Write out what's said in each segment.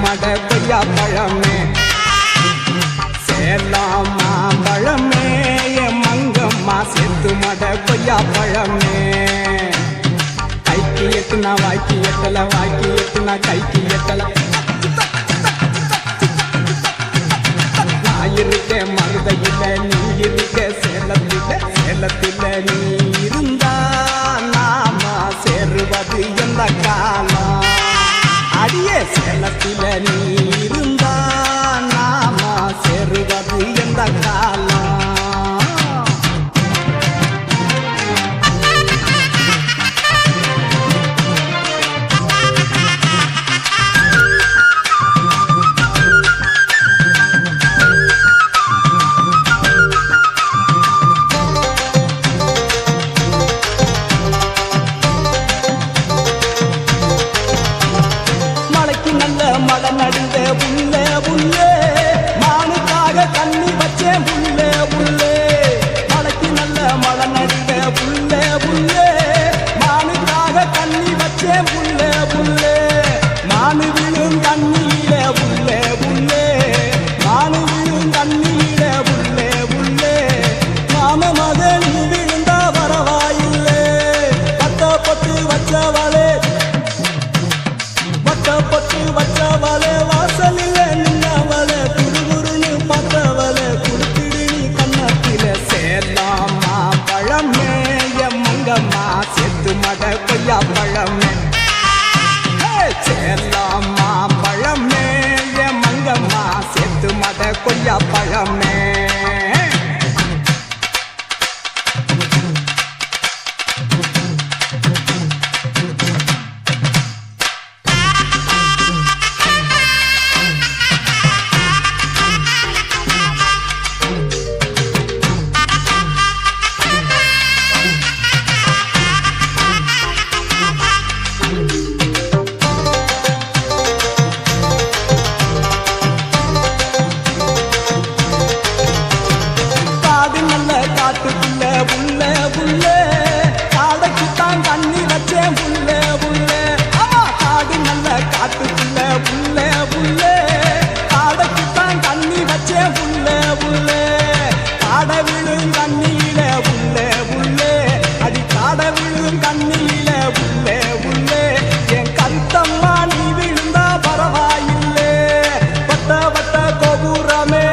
மட கொய்யா பழமே சேலாம் மாம்பழமே மங்கம்மா செத்து மட கொய்யா பழமே கைக்கு எட்டுனா வாய்க்கு எட்டல வாய்க்கு எட்டுனா கைக்கு எட்டல நான் இருக்கேன் மருதையில நீ இருக்க சேலத்தில நீ இருந்தா நாம சேருவது எந்த காலம் அடியே சேலத்தில நீ இருந்தா நாம சேருவது எந்த காலம் மழை நடுங்க புல்லே புல்லே மானுக்காக தண்ணி வச்சேன் புல்லே புல்லே மழைக்கு நல்ல மழை நடுங்க புல்லே புல்லே மானுக்காக தண்ணி வச்சேன் புல்லே புல்லே மானு விழும் தண்ணியில புல்லே புல்லே மானு விழும் தண்ணியில புல்லே புல்லே மாம மகன் விழுந்தா வரவாயில்லே பட்டு வச்சவளே பட்டு வச்சவளே வாசலில் நின்னவளே குறுகுறுன்னு பார்த்தவளே குடுத்திடு நீ கண்ணத்தில சேலாமா பழமே மங்கம்மா செத்து மட கொய்யா பழமே சேலாமா பழமே மங்கம்மா செத்து மட கொய்யா பழமே காட்டுக்குள்ள புல்லே புல்லே காடைக்குத்தான் தண்ணி வச்சேன் புல்லே புல்லே காடு நல்ல காட்டுக்குள்ள புல்லே புல்லே காடைக்குத்தான் தண்ணி வச்சேன் புல்லே புல்லே காடை விழும் தண்ணியில புல்லே புல்லே அடி காடை விழும் தண்ணியில புல்லே புல்லே என் கருத்தம்மா நீ விழுந்தா பரவாயில்லே வட்ட கோபுரமே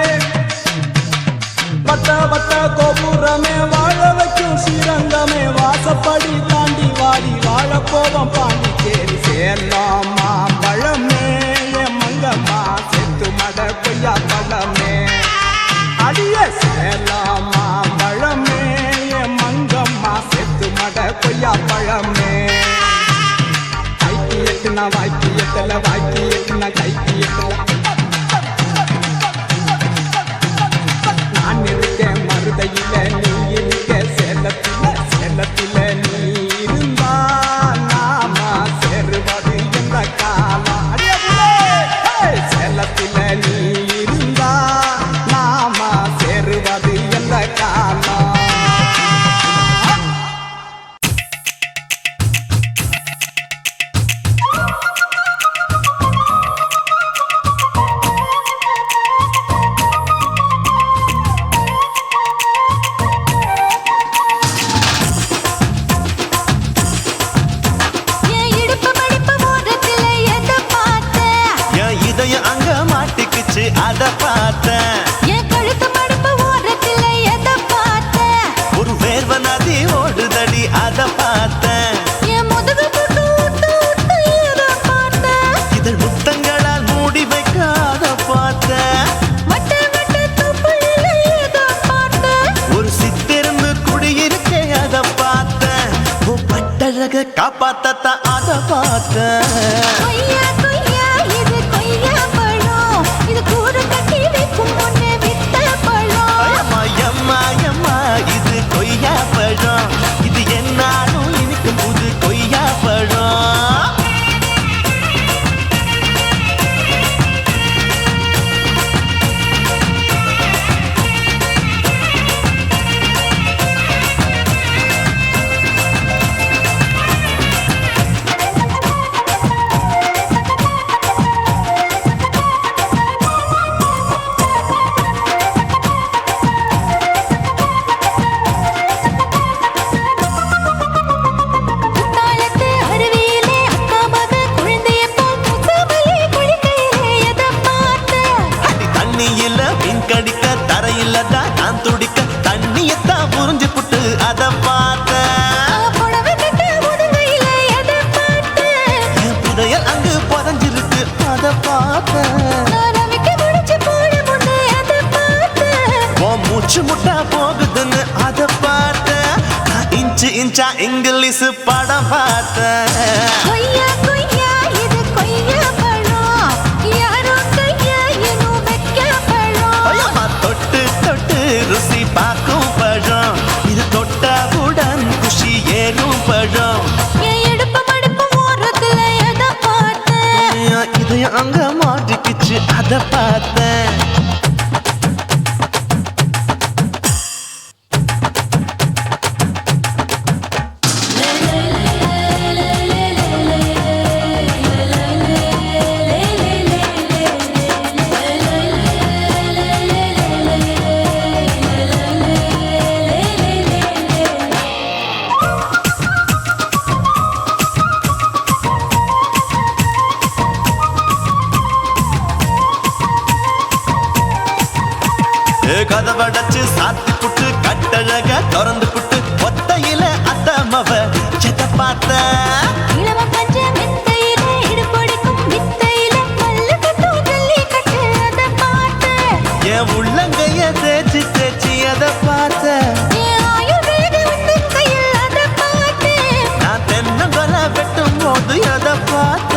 வட்ட கோபுரமே வாழ வைக்கும் ஸ்ரீரங்கமே வாசப்படி தாண்டி வாடி வாழ போவோம் பாண்டிச்சேரி சேலாமா பழமே மங்கம்மா செத்து மட கொய்யா பழமே அடிய சேலாமா பழமே மங்கம்மா செத்து மட கொய்யா பழமே கைக்கு எட்டுனா வாய்க்கு எட்டல வாய்க்கு எட்டுனா கைக்கு எட்டல நான் இருக்கேன் மருதையில நீ இருக்க சேலத்தில நீ இருந்தா நாம சேருவது எந்த காலம் சேலத்தில நீ இருந்தா நாம சேருவது எந்த காலம் அத பார்த்தேன் என் கழுத்து மடுப்பு ஓரத்தில் எத பார்த்தேன் ஒரு வேர்வ நதி ஓடுதடி அத பார்த்தேன் என் முதுகு புட்டு விட்டு எத பார்த்தேன் இதழ் முத்தங்களால் மூடி வைக்க அத பார்த்தேன் வட்ட தொப்புள்ள எத பார்த்தேன் ஒரு சித்திரம்பு குடியிருக்க அத பார்த்தேன் பட்டழக காப்பாத்தத்தான் அத பார்த்தேன் கொய்யா கொய்யா இது கொய்யா பழம் இது கூறு கட்டி வைக்கும் முன்னே வித்த பழம் தரையில்லதான் நான் துடிக்க தண்ணியத்தான் புரிஞ்சு புட்டு அத பார்த்த என் புதையல் அங்கு புதஞ்சிருக்கு அத பார்த்த மூச்சு முட்டா போகுதுன்னு அத பார்த்த இன்ச்சு இன்ச்சா இங்கிலீஷ் படம் பார்த்த தொட்டு தொட்டு ருசி பார்க்கும் பழம் இது தொட்டாவுடன் குஷி ஏறும் பழம் இதையும் அங்க மாட்டிக்கிச்சு அத பார்த்தேன் கதவடைச்சு சாத்தி புட்டு கட்டழக திறந்து புட்டு ஒத்தையில அத்தமவ செத்த பார்த்த என் உள்ளங்கைய தேய்ச்சி தேய்ச்சி அத பார்த்த நான் தென்னங்கொல வெட்டும் போது அத பார்த்த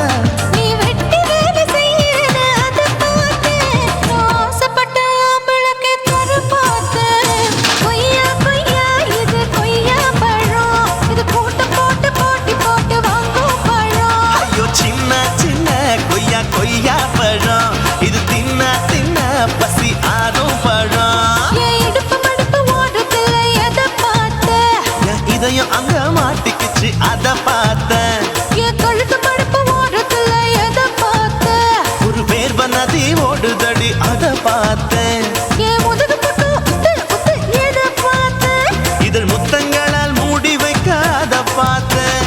கொய்யா பழம் இது தின்ன தின்ன பசி ஆறும் பழம் இதையும் அங்க மாட்டிக்கிச்சு அத பார்த்தேன் ஒரு வேர்வ நதி ஓடுதடி அத பார்த்தேன் இதழ் முத்தங்களால் மூடி வைக்க அத பார்த்தேன்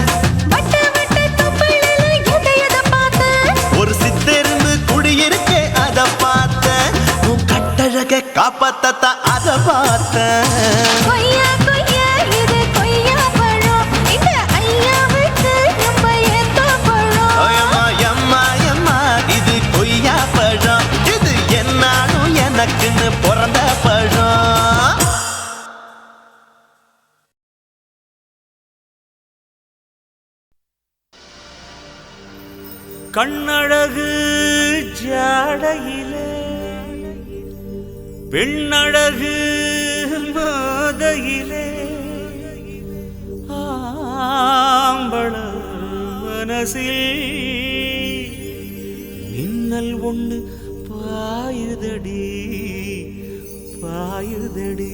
காப்பாத்தா அத பார்த்தேன் இது கொய்யா பழம் இது என்னாலும் எனக்குன்னு பிறந்த பழம் கண்ணழகு ஜாடையிலே பெண்ணழகு மாதையிலே ஆம்பள மனசில் மின்னல் ஒண்ணு பாயுதடி பாயுதடி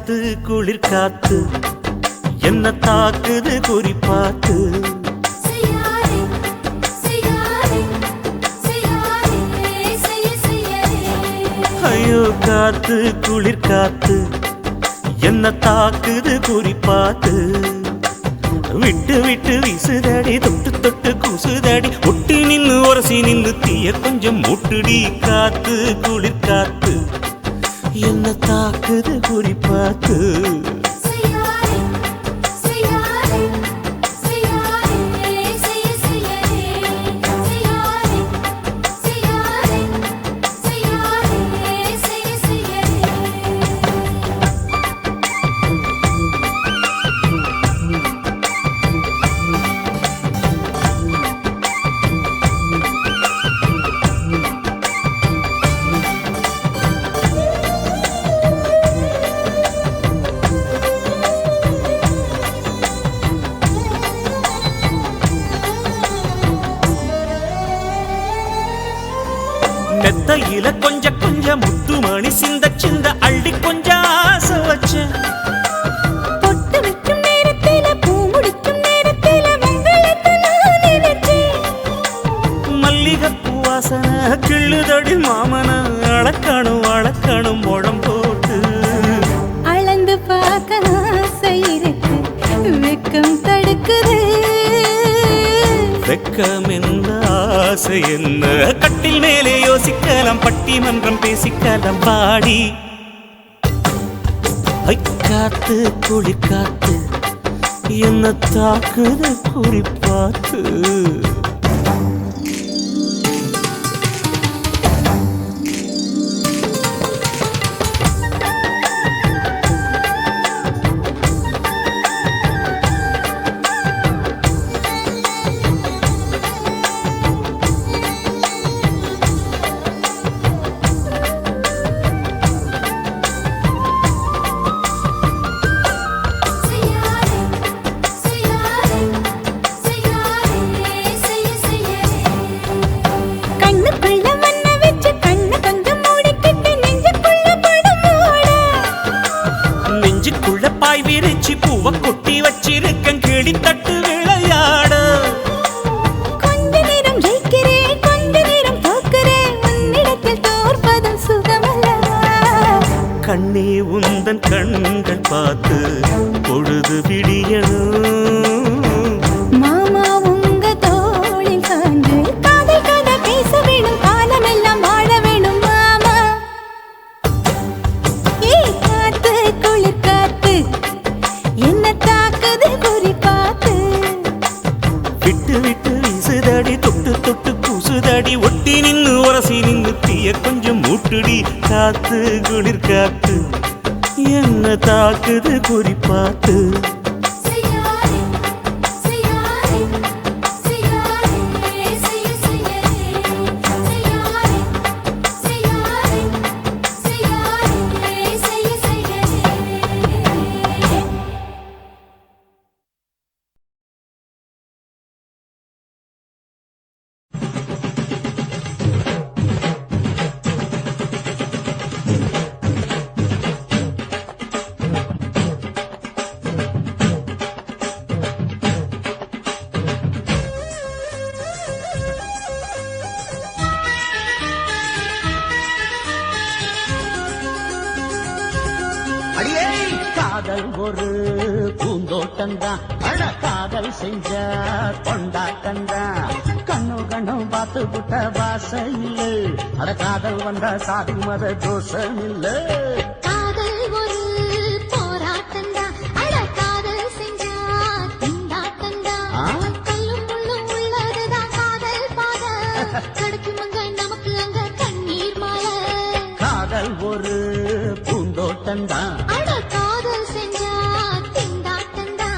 காத்து குளிர் காத்து என்ன தாக்குது குறிப்பாத்து ஐயோ காத்து குளிர் காத்து என்ன தாக்குது குறிப்பாத்து விட்டு விட்டு வீசுதடி தொட்டு தொட்டு கூசுதடி ஒட்டி நின்னு உரசி நின்னு தீய கொஞ்சம் முட்டுடி காத்து குளிர் காத்து என்ன தாக்குது குறிப்பாத்து மெத்தையில கொஞ்ச கொஞ்ச முத்துமணி சிந்த சிந்த அள்ளி கொஞ்ச ஆசை வச்ச பொட்டு வைக்கும் நேரத்தில பூ முடிக்கும் நேரத்தில மங்களத்தை நான் நினைச்சேன் மல்லிகைப்பூ வாசனை கிள்ளுதடி மாமன அளக்கணும் அளக்கணும் முழம் போட்டு வெட்கம் என்ன ஆசை என்ன கட்டில் மேலே யோசிக்கலாம் பட்டிமன்றம் பேசிக்கலாம் பாடி காத்து குளிர் காத்து என்ன தாக்குது குறிப்பாத்து பாய் விரிச்சி பூவ கொட்டி வச்சிருக்கேன் கிளி தட்டு விளையாட கொஞ்ச நேரம் ஜெயிக்கிறேன் கொஞ்ச நேரம் தோக்கிறேன் உன்னிடத்தில் தோற்பதும் சுகமல்லவா கண்ணே உந்தன் கண்கள் பார்த்து பொழுது விடியணும் மாமா உங்க தோளில் சாய்ந்து காதல் கதை பேச வேணும் காலமெல்லாம் வாழ வேணும் மாமா காத்து குளிர் காத்து என்ன தாக்குது குறி பார்த்து விட்டு விட்டு வீசுதடி தொட்டு தொட்டு பூசுதடி ஒட்டி நின்னு உரசி நின்னு தீய கொஞ்சம் மூட்டுடி காத்து குளிர் காத்து என்ன தாக்குது குறி பார்த்து காதல் ஒரு பூந்தோட்டம்தான் அட காதல் செஞ்ச கொண்டாட்டம்தான் கண்ணு கண்ணும் பார்த்து புட்ட வாசம் இல்ல அட காதல் வந்தா சாதி மத தோஷம் இல்ல காதல் ஒரு போராட்டம்தான் அட காதல் செஞ்சா திண்டாட்டம்தான் கல்லும் முள்ளும் உள்ளதுதான் காதல் பாத கிடைக்கும் அங்க நமக்கு அங்க கண்ணீர் மாலை காதல் ஒரு பூந்தோட்டம்தான் அட காதல் செஞ்சா திண்டாட்டம்தான்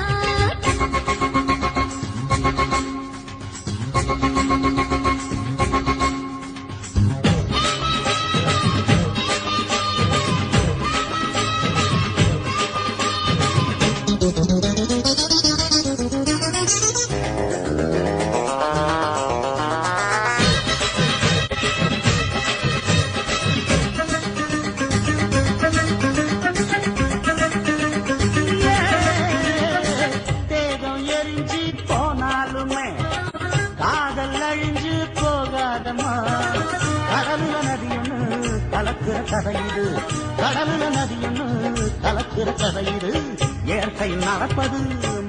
தேகம் எரிஞ்சு போனாலுமே காதல் அழிஞ்சு போகாதம்மா கடலுல நதியொன்னு கலக்கிற கதையிடு கடலுல நதியொன்னு கலக்கிற கதையிடு இயற்கை நடப்பது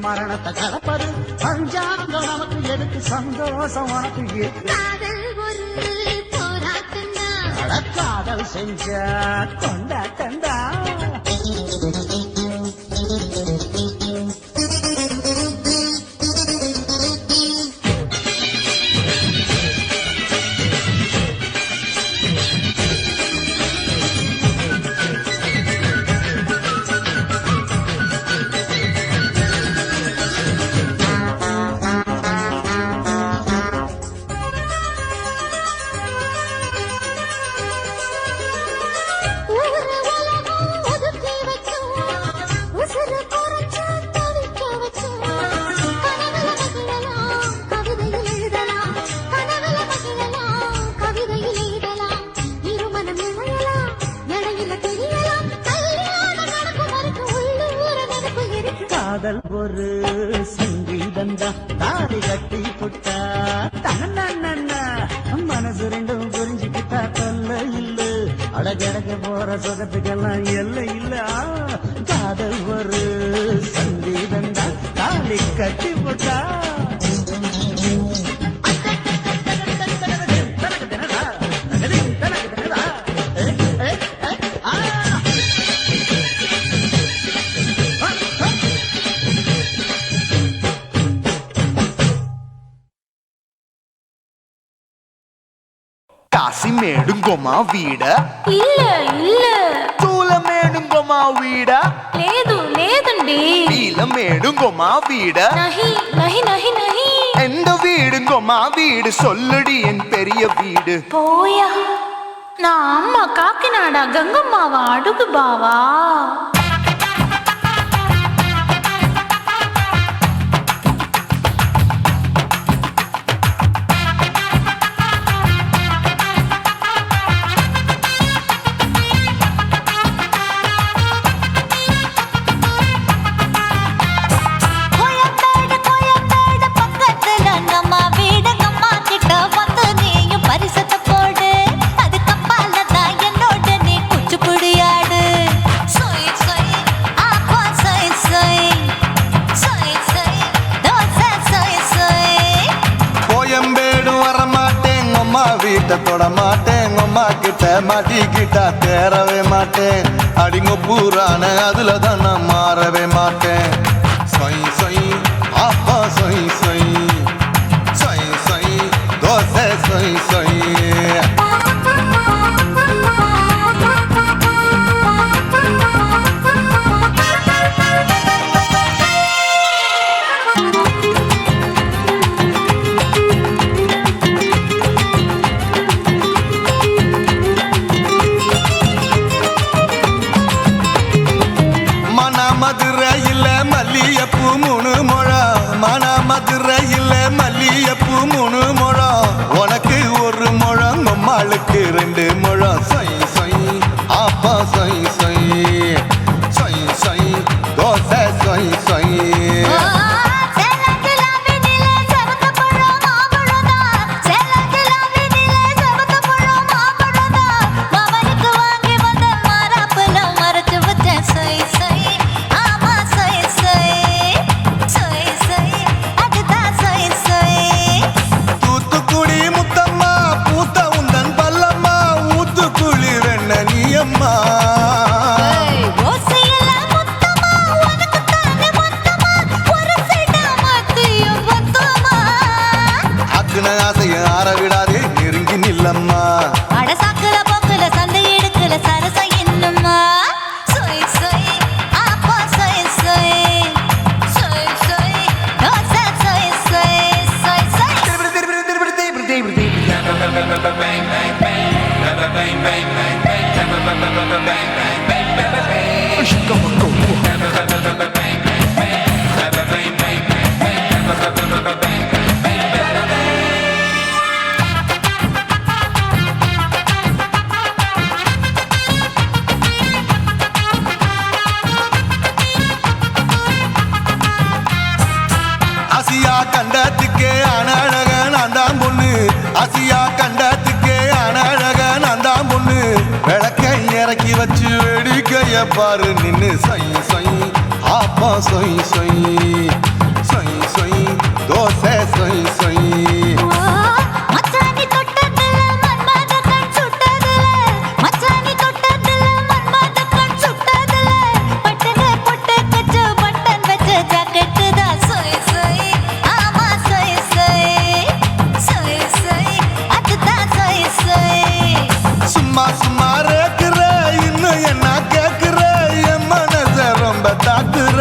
மரணத்தை கலப்பது பஞ்சாங்கம் நமக்கு எதுக்கு சந்தோஷம் உனக்கு காதல் ஒரு போராட்டம்தான் அட காதல் செஞ்ச கொண்டாட்டந்தா காதல் ஒரு சங்கீதந்தா தாலி கட்டி புட்டா தன்னா மனசு ரெண்டும் புரிஞ்சுக்கிட்டா தொல்ல இல்ல அடகடக போற சுகத்துக்கெல்லாம் எல்லை இல்ல காதல் ஒரு சங்கீதந்தா தாலி கட்டி புட்டா కాశీమేడుంగోమా వీడ இல்ல இல்ல తూలమేడుంగోమా వీడ లేదు లేదండి నీలమేడుంగోమా వీడ நஹி நஹி நஹி நஹி எந்த வீடுங்கோமா வீடு சொல்லுடி என் பெரிய வீடு போயா நான் அம்மா காக்கிநாடா கங்கம்மாவா அடுகு பாவா வீட்டை தொட மாட்டேன் அம்மா கிட்ட மாட்டிக்கிட்டா தேரவே மாட்டேன் அடிங்க பூரான அதுல தான் நான் மாறவே மாட்டேன் சொய் சொய் அப்பா சொய் சொய் சொய் சொய் தோசை சொய் சொய் மதுரையில் மல்லியப்பூ 3 முழம் மன மதுரையில் மல்லியப்பூ 3 முழம் உனக்கு 1 முழம் அம்மாளுக்கு 2 முழம் சொய் சொய் அப்பா சொய் சொய் சொய் சொய் தோசை சொய் சொய் ஆசைய ஆற விடாதே நெருங்கி நில்லம்மா அடசாக்குல போக்குல சந்தை எடுக்கல சரச என்னம்மா சொய் சொய் அப்பா சொய் சொய் சொய் சொய் தோசை சொய் சொய் சொய் சொய் ஆசியா கண்டத்துக்கே அனழக நான் தான் பொண்ணு ஆசியா கண்டத்துக்கே அனழக நான் தான் பொண்ணு விளக்கை இறக்கி வச்சு வேடிக்கைய பாரு நின்னு சொய் சொய் ஆப்பா சொய் சொய் சொய் சொய் தோசை சொய் சொய் சும்மா சும்மா ரேக்குற இன்னும் என்ன கேக்குற என் மனச ரொம்ப தாக்குற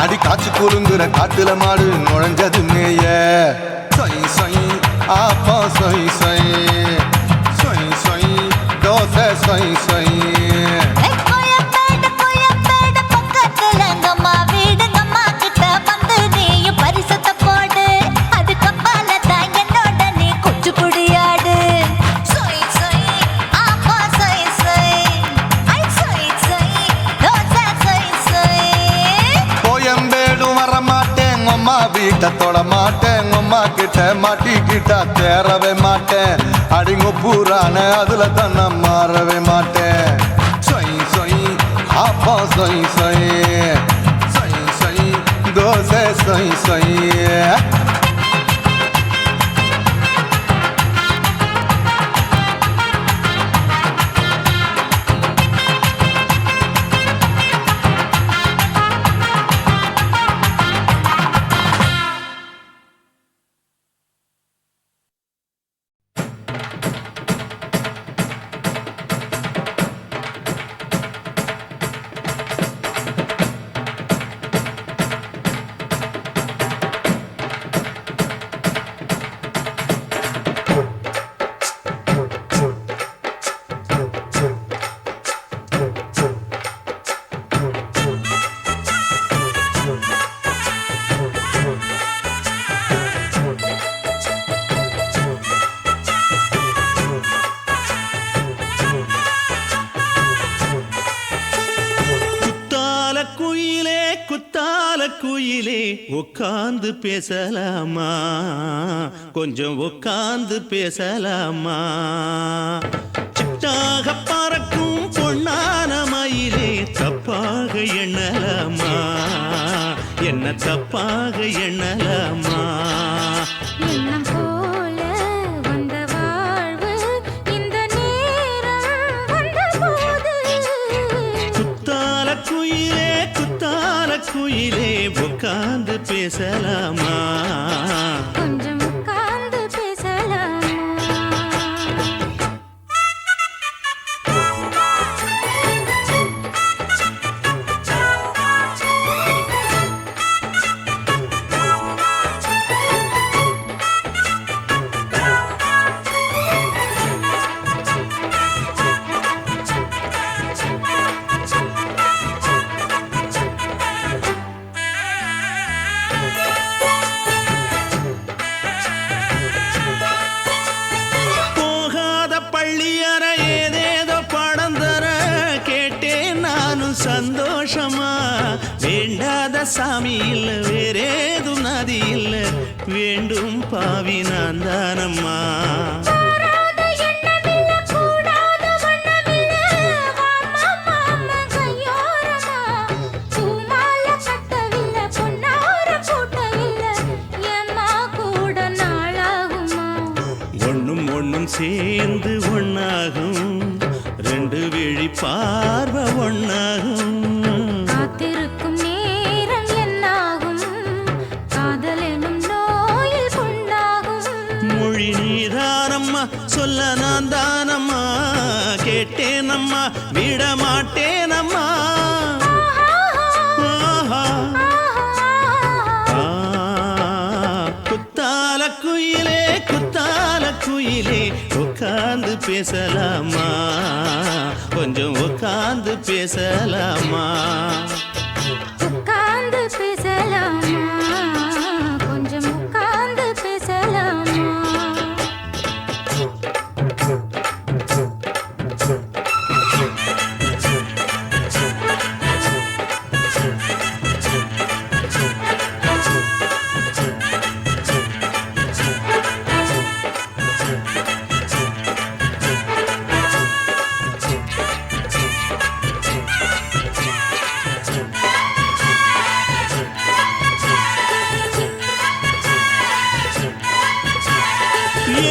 அடி காய்ச்சி குலுங்குற காட்டுல மாடு நுழைஞ்சது மேய சொய் சொய் ஆப்பா சொய் சொய் சொய் சொய் தோசை சொய் சொய் வீட்டை தொட மாட்டேன் அம்மா கிட்ட மாட்டிக்கிட்டா தேரவே மாட்டேன் அடிங்க பூரான அதுல தான் நான் மாறவே மாட்டேன் சொய் சொய் அப்பா சொய் சொய் சொய் சொய் தோசை சொய் சொய் உட்கார்ந்து பேசலாமா? கொஞ்சம் உட்கார்ந்து பேசலாமா? சிட்டாக பறக்கும் பொன்னான மயிலே தப்பாக எண்ணலாமா? என்ன தப்பாக எண்ணலாமா? எண்ணம் போல வந்த வாழ்வு இந்த நேரம் வந்தபோது குத்தால குயிலே உட்கார்ந்து பேசலாமா? கொஞ்சம் உட்கார்ந்து பேசலாமா? போகாத பள்ளியற ஏதேதோ பாடம் தர கேட்டேன் நானும் சந்தோஷமா. வேண்டாத சாமி இல்ல வேறேதும் நதி இல்ல வேண்டும் பாவி நான் தானம்மா. கூடாத எண்ணமில்ல கூடாத வண்ணமில்ல வாமா மாமா கையோரமா பூமால கட்டவில்லை பொன்னார கூட்டவில்லை ஏம்மா கூட நாளாகுமா? ஒண்ணும் சேர்ந்து ஒண்ணாகும் ரெண்டு விழி பார்வை ஒண்ணாகும். காத்திருக்கும் நேரம் என்னாகும் காதல் எனும் நோயில் புண்ணாகும். மொழி நீதானம்மா சொல்ல நான் தானம்மா. கேட்டேனம்மா விட மாட்டேனம்மா. ஆஹா. குத்தால குயிலே உட்கார்ந்து பேசலாமா? கொஞ்சம் உட்கார்ந்து பேசலாமா? உட்கார்ந்து பேசலாமா? கொஞ்சம் உட்கார்ந்து பேசலாமா?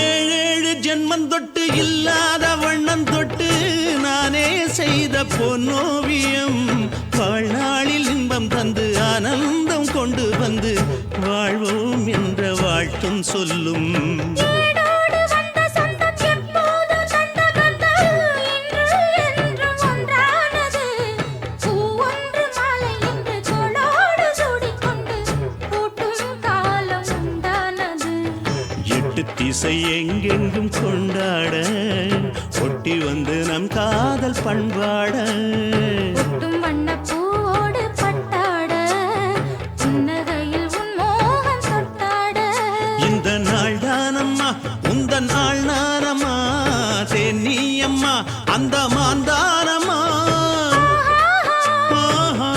ஏழேழு ஜென்மம் தொட்டு இல்லாத வண்ணம் தொட்டு நானே செய்த பொன்னோவியம் வாழ்நாளில் இன்பம் தந்து ஆனந்தம் கொண்டு வந்து வாழ்வோம் என்ற வாழ்த்தும் சொல்லும். ஏடோடு வந்த சொந்தம் எப்போதும் தந்த பந்தம் இன்று என்றும் ஒன்றானது. பூ ஒன்று மாலை என்று தோளோடு சூடிக்கொண்டு பூட்டும் காலம் உண்டானது. எட்டு திசை எங்கெங்கும் கொண்டாட ஒட்டி வந்து நம் காதல் பண்பாட. ஒட்டும் வண்ணப் பூவோடு பட்டாட புன்னகையில் உன் மோகம் தொட்டாட. இந்த நாள் தானம்மா உந்த நாள் நானம்மா. தென்னியம்மா அந்த மாந்தானம்மா. ஆஹா.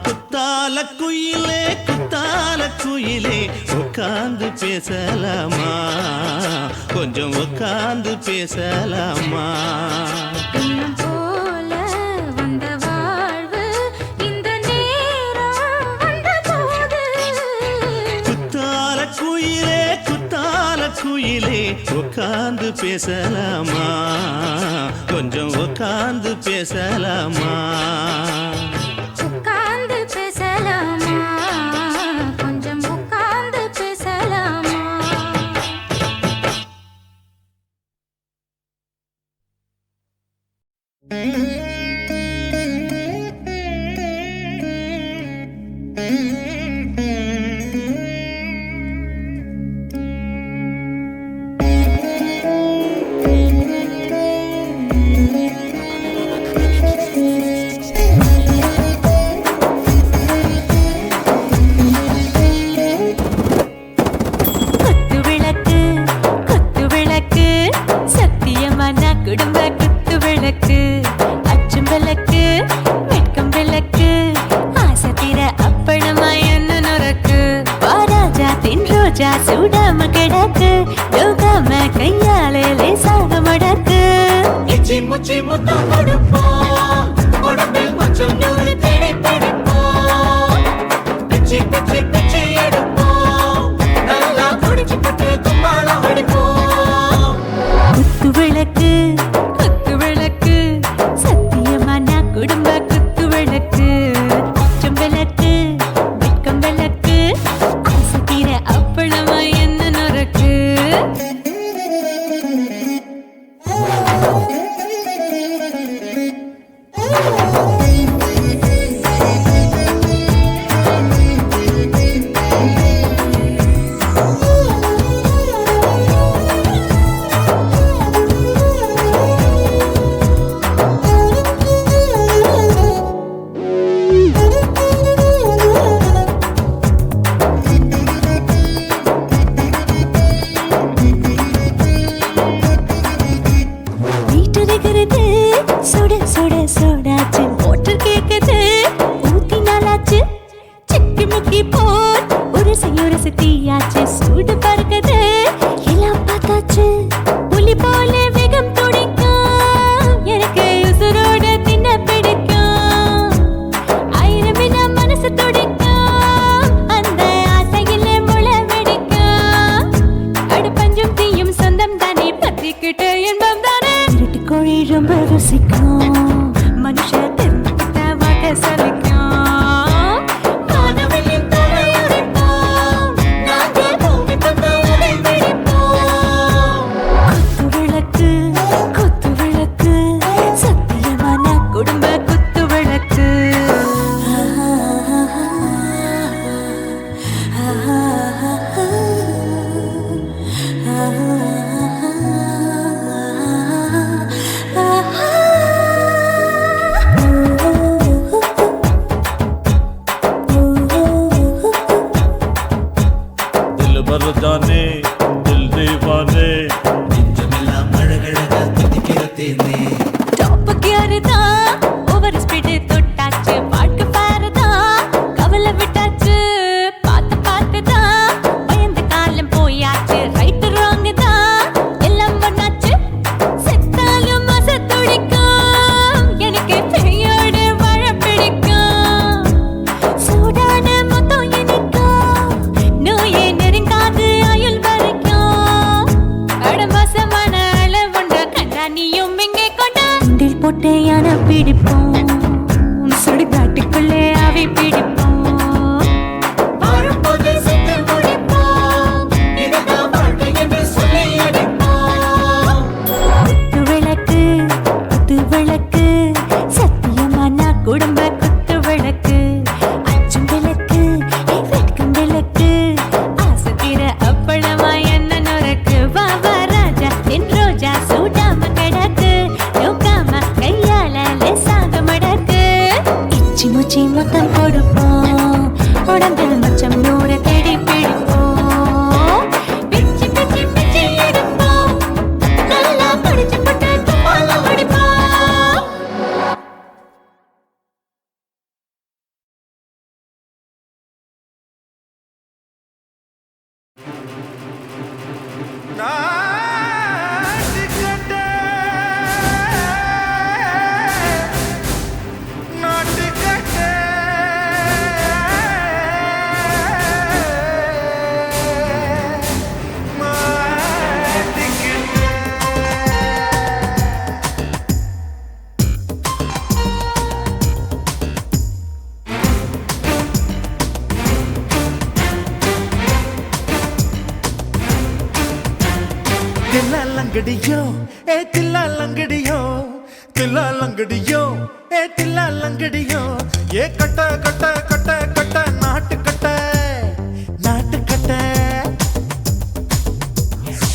குத்தால குயிலே உட்கார்ந்து பேசலாமா? கொஞ்சம் உட்கார்ந்து பேசலாமா? எண்ணம் போல வந்த வாழ்வு இந்த நேரம் வந்தபோது குத்தால குயிலே உட்கார்ந்து பேசலாமா? கொஞ்சம் உட்கார்ந்து பேசலாமா? உட்கார்ந்து பேசலாமா? கொஞ்சம் உட்கார்ந்து பேசலாமா? பிச்சி முத்தம் கொடுப்போம் உடம்பில் கொஞ்சம் நூறு தேடி பிடிப்போம் பிச்சி பிச்சி பிச்சி எடுப்போம் நல்லா குடிச்சு பட்டு கும்பாலம் அடிப்போம் குத்து விளக்கு குத்து விளக்கு சத்தியமான குடும்ப குத்து விளக்கு அச்சம் விளக்கு வெட்கம் விளக்கு ஆசை தீர அப்பளமா என்ன நொறுக்கு வீட்டுகிறது சுட சுட சோடாச்சு மோட்டர் கேக்குது ஊத்தி நாளாச்சு சிக்கி முக்கி போல் உரசி தீயாச்சு சூடு பறக்குது எல்லாம் பார்த்தாச்சு புலி போல வேகம் துடிக்கும் எனக்கு உசுரோட தின்ன பிடிக்கும் ஆயிரம் வினா மனசு துடிக்கும் அந்த ஆசையில முளை வெடிக்கும் அடுப்பஞ்சும் தீயும் சொந்தம் தானே பத்திக்கிட்டு இன்பம் தானே இருட்டு கோழி ரொம்ப ருசிக்கும் மனுஷ தெரிஞ்சுக்கிட்ட வாக்க சலிக்கும் வானவெளியின் தலை உடைப்போம் நாங்கள் பூமி தந்த உடை வெடிப்போம் குத்து விளக்கு சத்தியமான குடும்ப குத்து விளக்கு दिल भर जाने दिल दीवाने டாப் கியர் தான் ஓவர் ஸ்பீடு தொட்டாச்சு பாட்டு பாரு தான் கவலை விட்டாச்சு பார்த்து தான் பயந்து காலம் போயாச்சு ரைட் ராங் தான் எல்லாம் பண்ணாச்சு செத்தாலும் மச துடிக்கும் எனக்கு பெயோடு வாழ பிடிக்கும் சூடான மொத்தம் இனிக்கும் நோயே நெருங்காது ஆயுள் வரைக்கும் அடமோசமான அளவுண்ட கண்டா நீயும் இங்கே கொண்டா உண்டில் போட்டு யானை பிடிப்போம் சுடுகாட்டுக்குள்ளே அவை பிடிப்போம் வரும்போது செத்து முடிப்போம் இதுதான் வாழ்க்கை என்று சொல்லி அடிப்போம் குத்து விளக்கு சத்தியமான குடும்ப குத்து விளக்கு அச்சும் விளக்கு வெட்கும் விளக்கு ஆசை தீர அப்பளமா என்ன நொறுக்கு வா வா ராஜா என் ரோஜா சூடாம கிடக்கு நோக்காம கையால லேசாக மடக்கு இச்சி முச்சி மொத்தம் கொடுப்போம் உடம்பில் மச்சம் நூறு தேடி பிடிப்போம் பிச்சி பிச்சி பிச்சி எடுப்போம் நல்லா படிச்சு போட்டு கும்பாலம் அடிப்போம் தில்லாலங்கடியோ ஏ தில்லாலங்கடியோ தில்லாலங்கடியோ ஏ தில்லாலங்கடியோ ஏ கட்ட கட்ட கட்ட கட்ட நாட்டு கட்ட நாட்டு கட்ட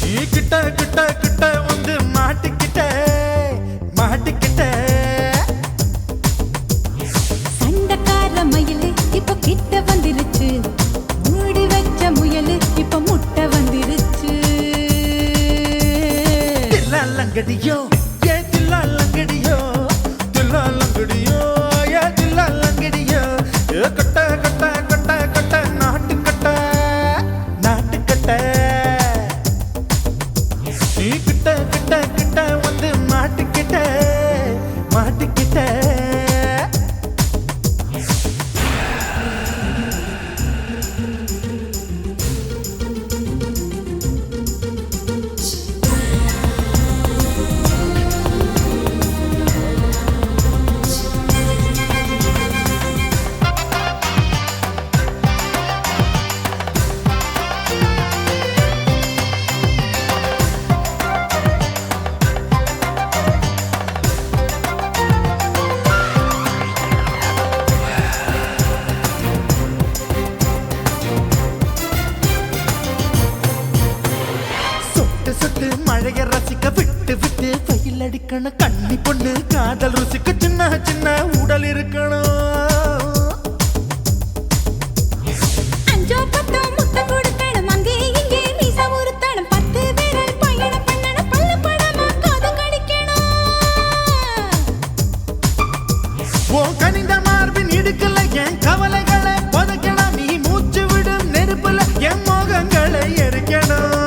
நீ கிட்ட கிட்ட கிட்ட வந்து மாட்டிக்கிட்ட மாட்டிக்கிட்ட சண்டக்கார மயிலு இப்ப கிட்ட வந்துருச்சு மூடி வச்ச முயலு இப்ப முட்டை வந்துருச்சு தில்லாலங்கடியோ ஏ தில்லாலங்கடியோ தில்லாலங்கடியோ ஏ தில்லாலங்கடியோ ஏ கட்ட கட்ட கட்ட கட்ட நாட்டு கட்ட நாட்டு கட்ட நீ கிட்ட கிட்ட கிட்ட வந்து மாட்டிக்கிட்ட அடிக்கணும் கண்ணி பொண்ணு காதல் ருசிக்கு சின்ன சின்ன உடல் இருக்கணும் அஞ்சோ பத்தோ முட்டை கொடுக்கணும் அங்கே இங்கே மீச உருத்தணும் 10 விரல் பயணம் பண்ணணும் பல்ல படமா காது கடிக்கணும் ஓ கனிந்த மார்பின் இடுக்கல என் கவலைகளை புதைக்கணும் நீ மூச்சு விடும் நெருப்புல என் மோகங்களை எரிக்கணும்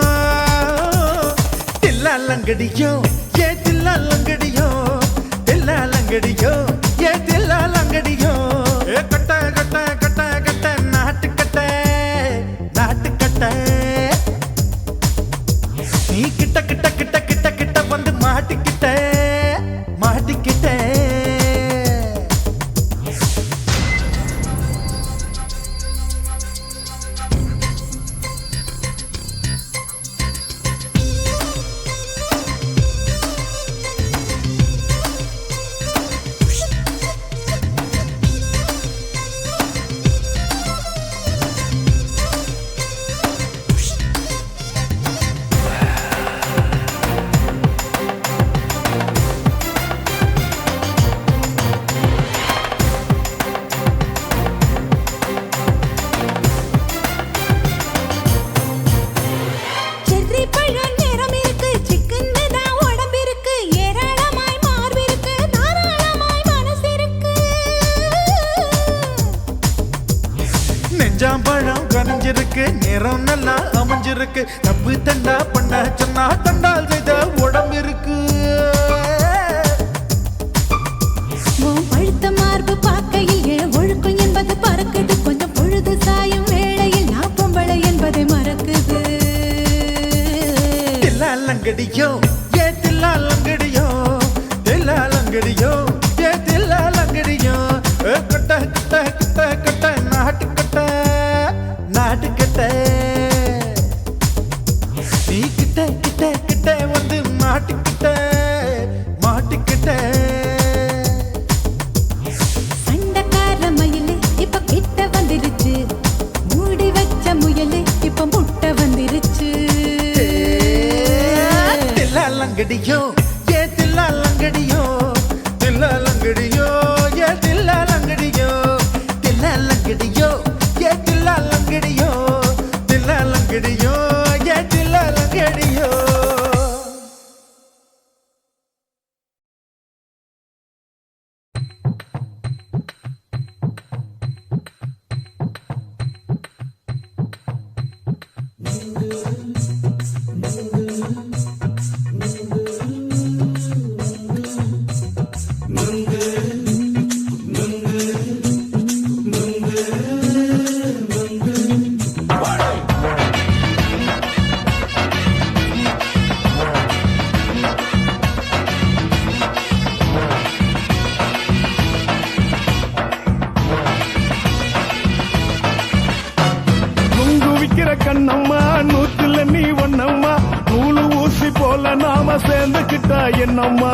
தில்லாலங்கடியோ ஏ தில்லாலங்கடியோ தில்லாலங்கடியோ ஏ தில்லாலங்கடியோ ஏ கட்ட கட்ட கட்ட கட்ட நாட்டு கட்ட நாட்டு கட்ட நீ கிட்ட கிட்ட கிட்ட கிட்ட கிட்ட வந்து மாட்டிக்கிட்ட மாட்டிக்கிட்ட செர்ரி பழம் நிறம் இருக்கு சிக்கன்னு தான் உடம்பு இருக்கு ஏராளமாய் மார்பு இருக்கு தாராளமாய் மனசு இருக்கு நெஞ்சாம்பழம் கனிஞ்சிருக்கு நிறம் நல்லா அமைஞ்சிருக்கு தப்பு தண்டா பண்ண சொன்னா தண்டால் செய்த உடம்பு இருக்கு உன் பழுத்த மார்பு பார்க்கையில் என் ஒழுக்கம் என்பது பறக்குது கொஞ்சம் பொழுது சாயும் வேளையில் நான் பொம்பளை என்பதை மறக்குது தில்லாலங்கடியோ ஏ தில்லாலங்கடியோ தில்லாலங்கடியோ ஏ தில்லாலங்கடியோ கட்ட கட்ட கட்ட கட்ட நாட்டு கட்ட நாட்டு கட்ட நீ கிட்ட கிட்ட கிட்ட வந்து மாட்டிக்கிட்ட மாட்டிக்கிட்ட சண்டக்கார மயிலு இப்ப கிட்ட வந்துருச்சு மூடி வச்ச முயலு இப்ப முட்டை வந்துருச்சு தில்லாலங்கடியோ ஏ தில்லாலங்கடியோ தில்லாலங்கடியோ ஏ தில்லாலங்கடியோ தில்லாலங்கடியோ ஏ தில்லாலங்கடியோ தில்லாலங்கடியோ ஏ தில்லாலங்கடியோ நுங்கு விக்கிற கண்ணம்மா நூத்துல நீ ஒன்னம்மா நூலு ஊசி போல நாம சேர்ந்துக்கிட்டா என்னம்மா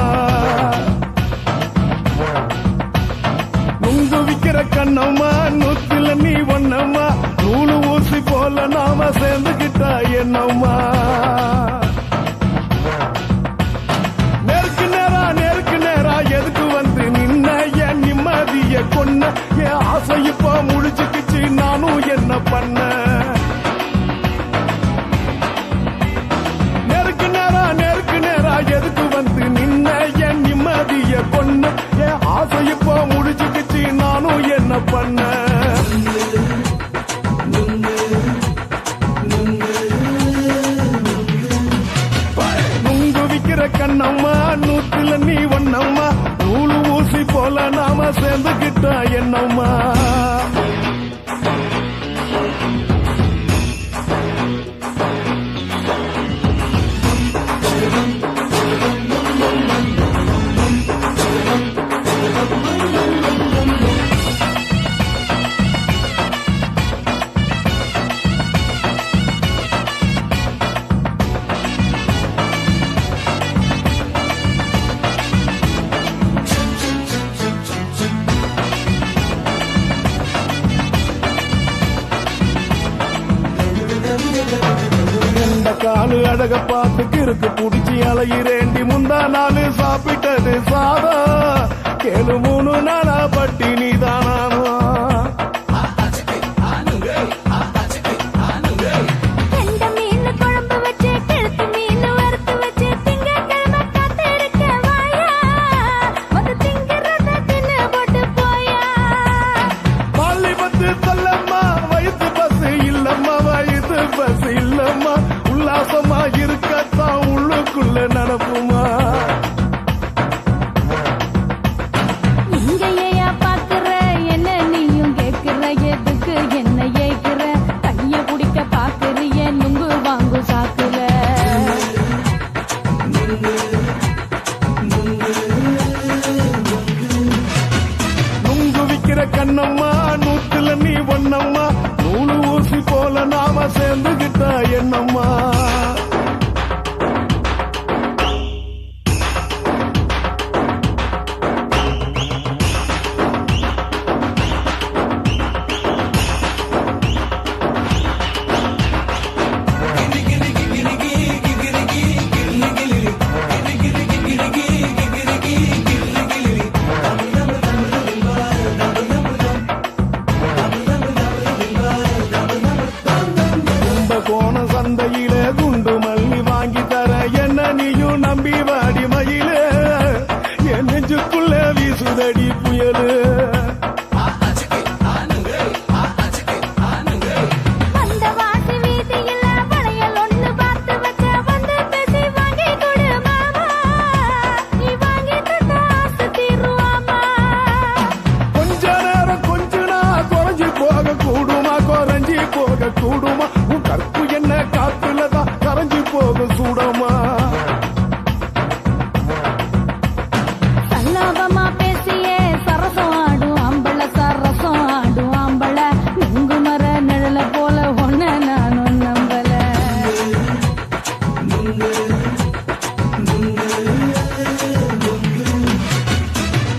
நுங்கு விக்கிற கண்ணம்மா நூத்துல நீ ஒன்னம்மா நூலு ஊசி போல நாம சேர்ந்துக்கிட்டா என்னம்மா நேருக்கு நேரா எதுக்கு வந்து நின்ன என் நிம்மதிய கொன்ன என் ஆசை இப்ப முடிச்சுக்கிச்சு நானும் என்ன பண்ண நேருக்கு நேரா எதுக்கு வந்து நின்ன என் நிம்மதிய கொன்ன என் ஆசை இப்ப முடிச்சுக்கிச்சு நானும் என்ன பண்ண நுங்கு விக்கிற கண்ணம்மா நூத்துல நீ ஒன்னம்மா நூலு ஊசி போல நாம சேர்ந்துக்கிட்டா என்னம்மா காலு அழக பார்த்து கிறுக்கு புடிச்சு அலையிறேண்டி முந்தா நாள் சாப்பிட்டது சாதம் கேளு 3 நாளா பட்டினி தானாமா கெண்ட மீன் குழம்பு வச்சு கெளுத்தி மீன் வறுத்து வச்சு திங்கட்கிழமை காத்திருக்க வாயா வந்து திங்கிறத தின்னு போட்டு போயா பள்ளி பத்து சொல்லம்மா வயிற்று பஸ் இல்லம்மா வயிற்று பஸ் இல்லம்மா உல்லாசமா இருக்கத்தான் உள்ளுக்குள்ள நடப்புமா இங்கேயா பாக்குற என்ன நீயும் கேக்குற எதுக்கு என்ன ஏக்குற கைய குடிக்க பாக்குறிய நுங்கு வாங்கு சாக்குல நுங்கு விக்கிற கண்ணம்மா நூத்துல நீ ஒண்ணம்மா நூலு ஊசி போல நாம சேர்ந்துகிட்டா என்னம்மா கோண சந்தையில குண்டு மல்லி வாங்கி தர என்ன நீயும் நம்பி வாடி மயில என் நெஞ்சுக்குள்ள வீசுதடி புயலு அந்த வாசி வீதியில வளையல் ஒண்ணு பார்த்து வச்ச வந்து பேசி வாங்கி கொடு மாமா நீ வாங்கி தந்த ஆசை தீருவாமா கொஞ்ச நேரம் கொஞ்சனா குறைஞ்சி போக கூடுமா குறைஞ்சி போக கூடுமா உன் கற்பு என்ன காத்துலதான் கரைஞ்சி போக சூடமா சல்லாபமா பேசியே சரசம் ஆடும் ஆம்பள சரசம் ஆடும் ஆம்பள நுங்கு மர நிழல போல ஒன்ன நானும் நம்பல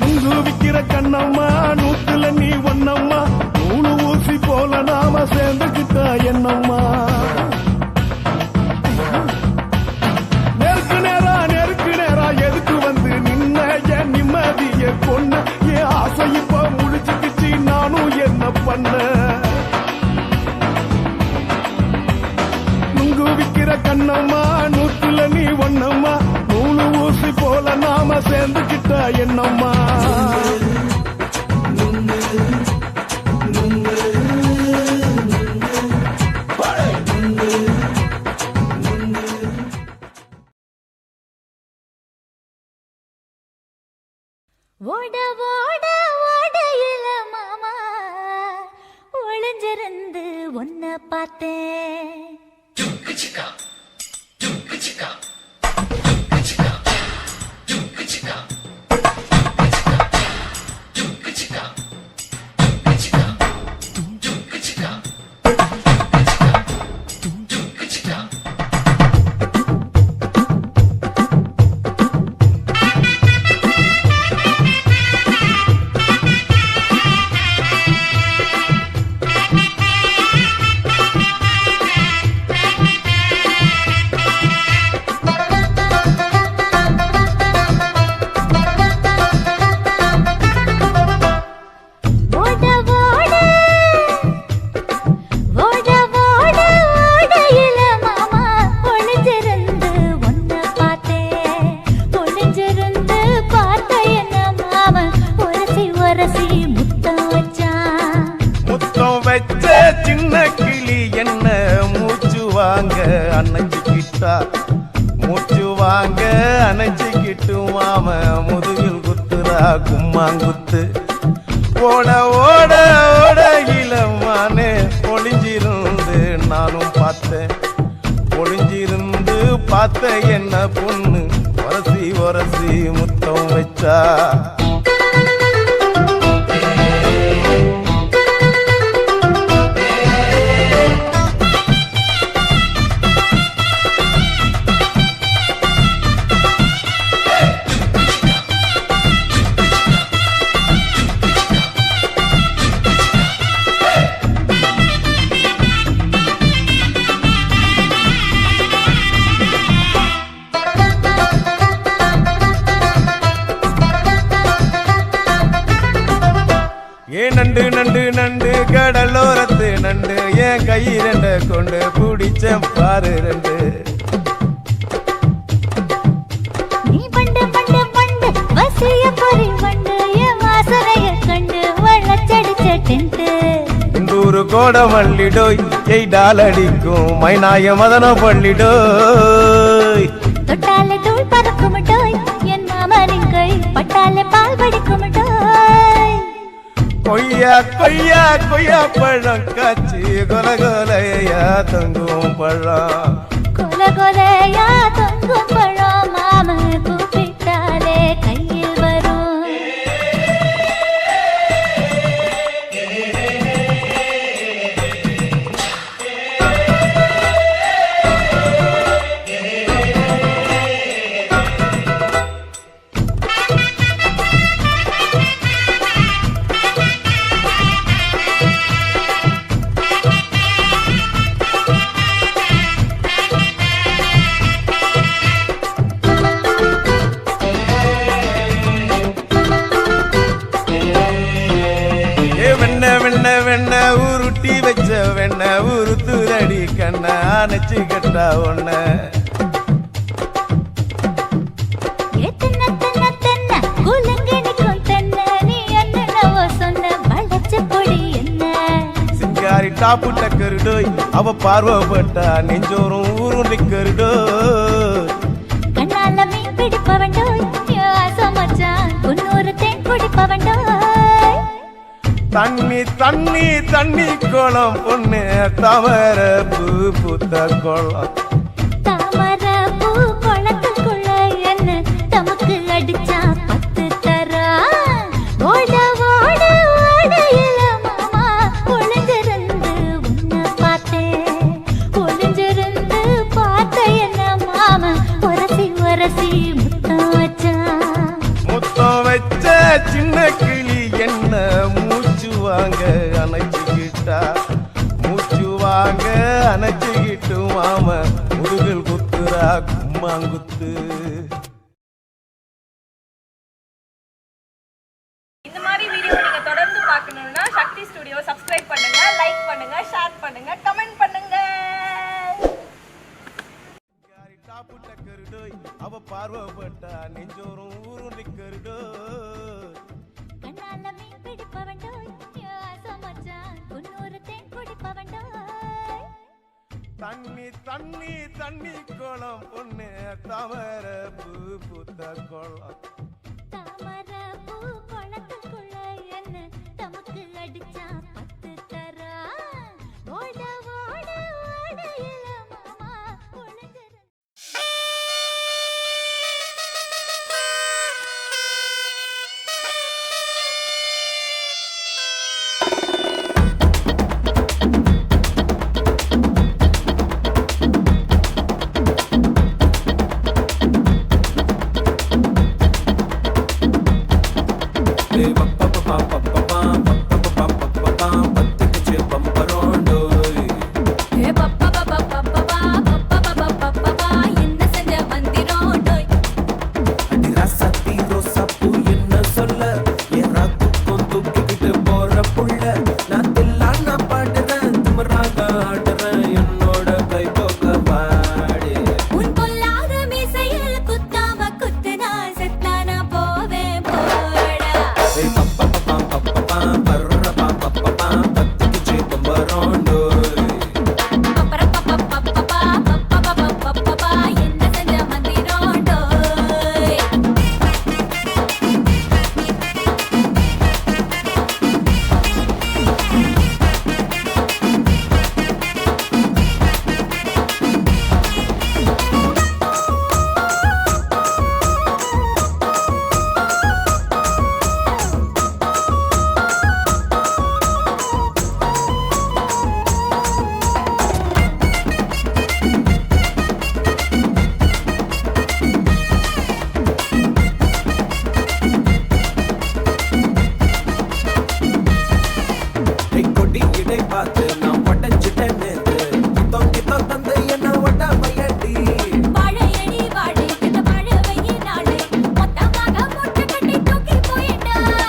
நுங்கு விக்கிற கண்ணம்மா நூத்துல நீ ஒண்ணம்மா நூலு ஊசி போல நாம சேர்ந்துகிட்டா என்னம்மா நெருக்கு நேரா எதுக்கு வந்து நின்ன என் நிம்மதிய கொன்ன என் ஆசை இப்ப முடிச்சுக்கிச்சு நானும் என்ன பண்ண நுங்கு விக்கிற கண்ணம்மா நூத்துல நீ ஒண்ணம்மா நூலு ஊசி போல நாம சேர்ந்துகிட்டா என்னம்மா ஓட ஓட ஓடையில மாமா ஒளிஞ்சிருந்து ஒன்ன பார்த்தேன் அணைச்சிக்கிட்டா மூச்சு வாங்க அணைச்சிக்கிட்டு மாம முதுகில் குத்துறா கும்மாங்குத்து ஓட ஓட ஓட இளமானே ஒளிஞ்சிருந்து நானும் பார்த்தேன் ஒளிஞ்சிருந்து பார்த்த என்ன பொண்ணு ஒரசி ஒரசி முத்தம் வச்சா கடலோரத்து நண்டு என் கை ரெண்ட கொண்டு பிடிச்ச பாரு ரெண்டு. நீ பண்டு பண்டு பண்டு வசிய பொறி பண்டு என் வாசனைய கண்டு வள்ளச்சடிச்ச டென்ட். இந்தூரு கோட மல்லிடோய் எய்டால் அடிக்கும் மைனாய மதன பள்ளிடோய். தொட்டாலே தூள் பறக்குமட்டோய் என் மாமனின் கை பட்டாலே பால் வடிக்குமட்டோய். கொய்யா கொய்யா கொய்யா பழம் காய்ச்சி கொல கொலையா தங்கும் பழம். கொல கொலையா தொங்கும் பழம் மாம கூப்பிட்டாலே கையில் வரும். வெண்ண உருட்டி வச்ச வெண்ண உருத்துரடி கண்ண அணைச்சு கட்டா ஒண்ண. சிங்காரி டாப்பு டக்கருடோய் அவ பார்வப்பட்டா நெஞ்சோறும் ஊருண்டி கருடோய். கண்ணால மீன் பிடிப்பவண்டோய் ஆசமச்சான் குன்னூறு தேன் குடிப்பவண்டோய். தண்ணி தண்ணி தண்ணி கோலம் பொண்ணு தவற பூ பூத்த கோலம். தாமர பூ குளத்துக்குள்ள என்ன தமக்கு அடிச்சா 10 தரா. ஓட ஓட ஓடையில மாமா ஒளிஞ்சிருந்து உன்னை பார்த்தேன். ஒளிஞ்சிருந்து பார்த்த என்ன மாமா உரசி உரசி முத்தம் வச்சான். முத்தம் வச்ச சின்ன கிளி என்ன மூச்சு வாங்க அணைச்சுக்கிட்டா. மூச்சு வாங்க அணைச்சுக்கிட்டு மாம முதுகில் குத்துரா கும்மாங்குத்து. இந்த மாதிரி வீடியோ நீங்க தொடர்ந்து பார்க்கணும்னா சக்தி ஸ்டுடியோ சப்ஸ்கிரைப் பண்ணுங்க, லைக் பண்ணுங்க, ஷேர் பண்ணுங்க, கமெண்ட் பண்ணுங்க. டாப்பு டக்கருடோய் அவ பார்வப்பட்டா நெஞ்சோறும் ஊருண்டி கருடோய். கண்ணால மீன் பிடிப்பவண்டோய் ஆசமச்சான் குன்னூறு தேன் குடிப்பவண்டோய். தண்ணி தண்ணி தண்ணி கோலம் பொண்ணு தவற பூ பூத்த கோலம். தாமர பூ குளத்துக்குள்ள என்ன தமக்கு அடிச்சா 10 தரா. ஓட ஓட ஓடையில மாமா ஒளிஞ்சிருந்து.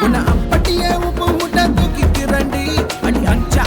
உன்னை அப்பட்டியே உப்பு முட்டை தூக்கி திரண்டி அடி அஞ்சா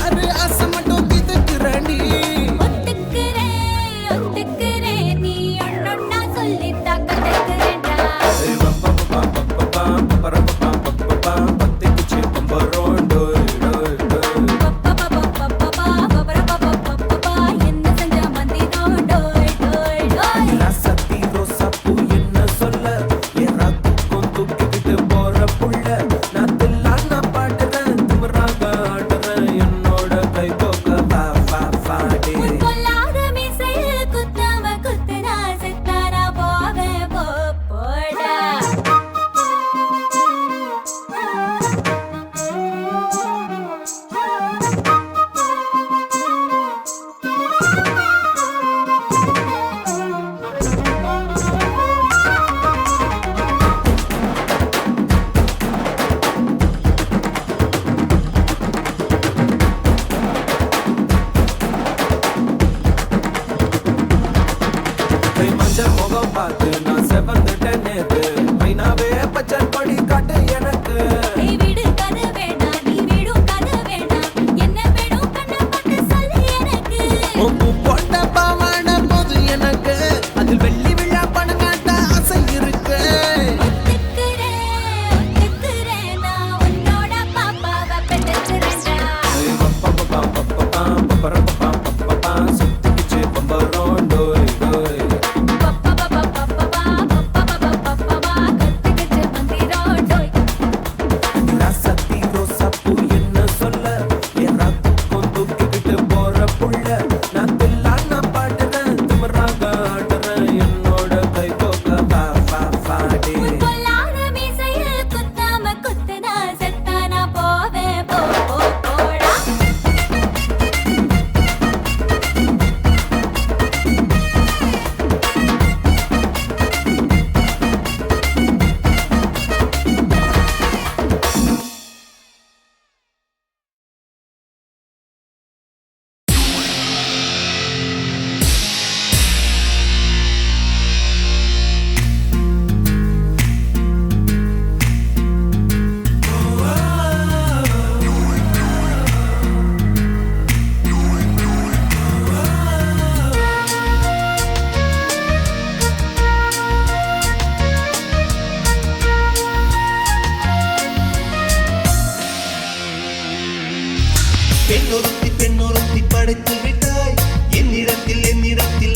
பெண்ணொருத்தி படைத்து விட்டாய் என்னிடத்தில்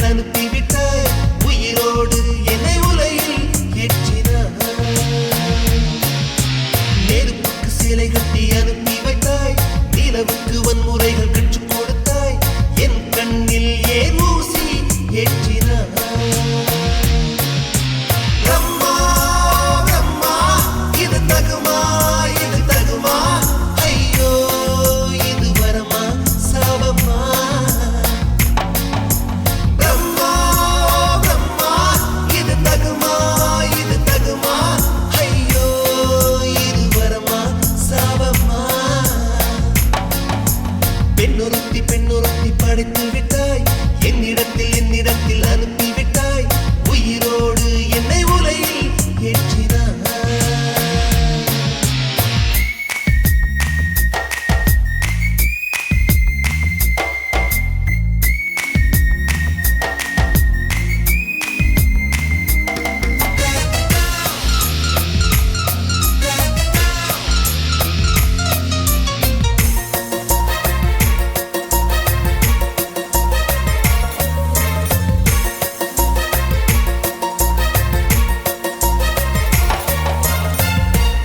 அனுப்பி விட்டாய் உயிரோடு என்னை உலையில் ஏற்றினாய் நெருப்புக்கு சிலை கட்டி அனுப்பி வைத்தாய் நிலவுக்கு வன்முறைகள் கற்றுக் கொடுத்தாய் என் கண்ணில் ஏன் ஊசி ஏற்றினாய் அம்மா அம்மா இது தகுமா ஐயோ இது வரமா சாபமா அம்மா அம்மா இது தகுமா ஐயோ இது வரமா சாபமா பெண்ணொருத்தி படைத்து விட்டாய் என்னிடத்தில் அனுப்பி விட்டாய் உயிரோடு என்னை உலையில் ஏற்றினாய்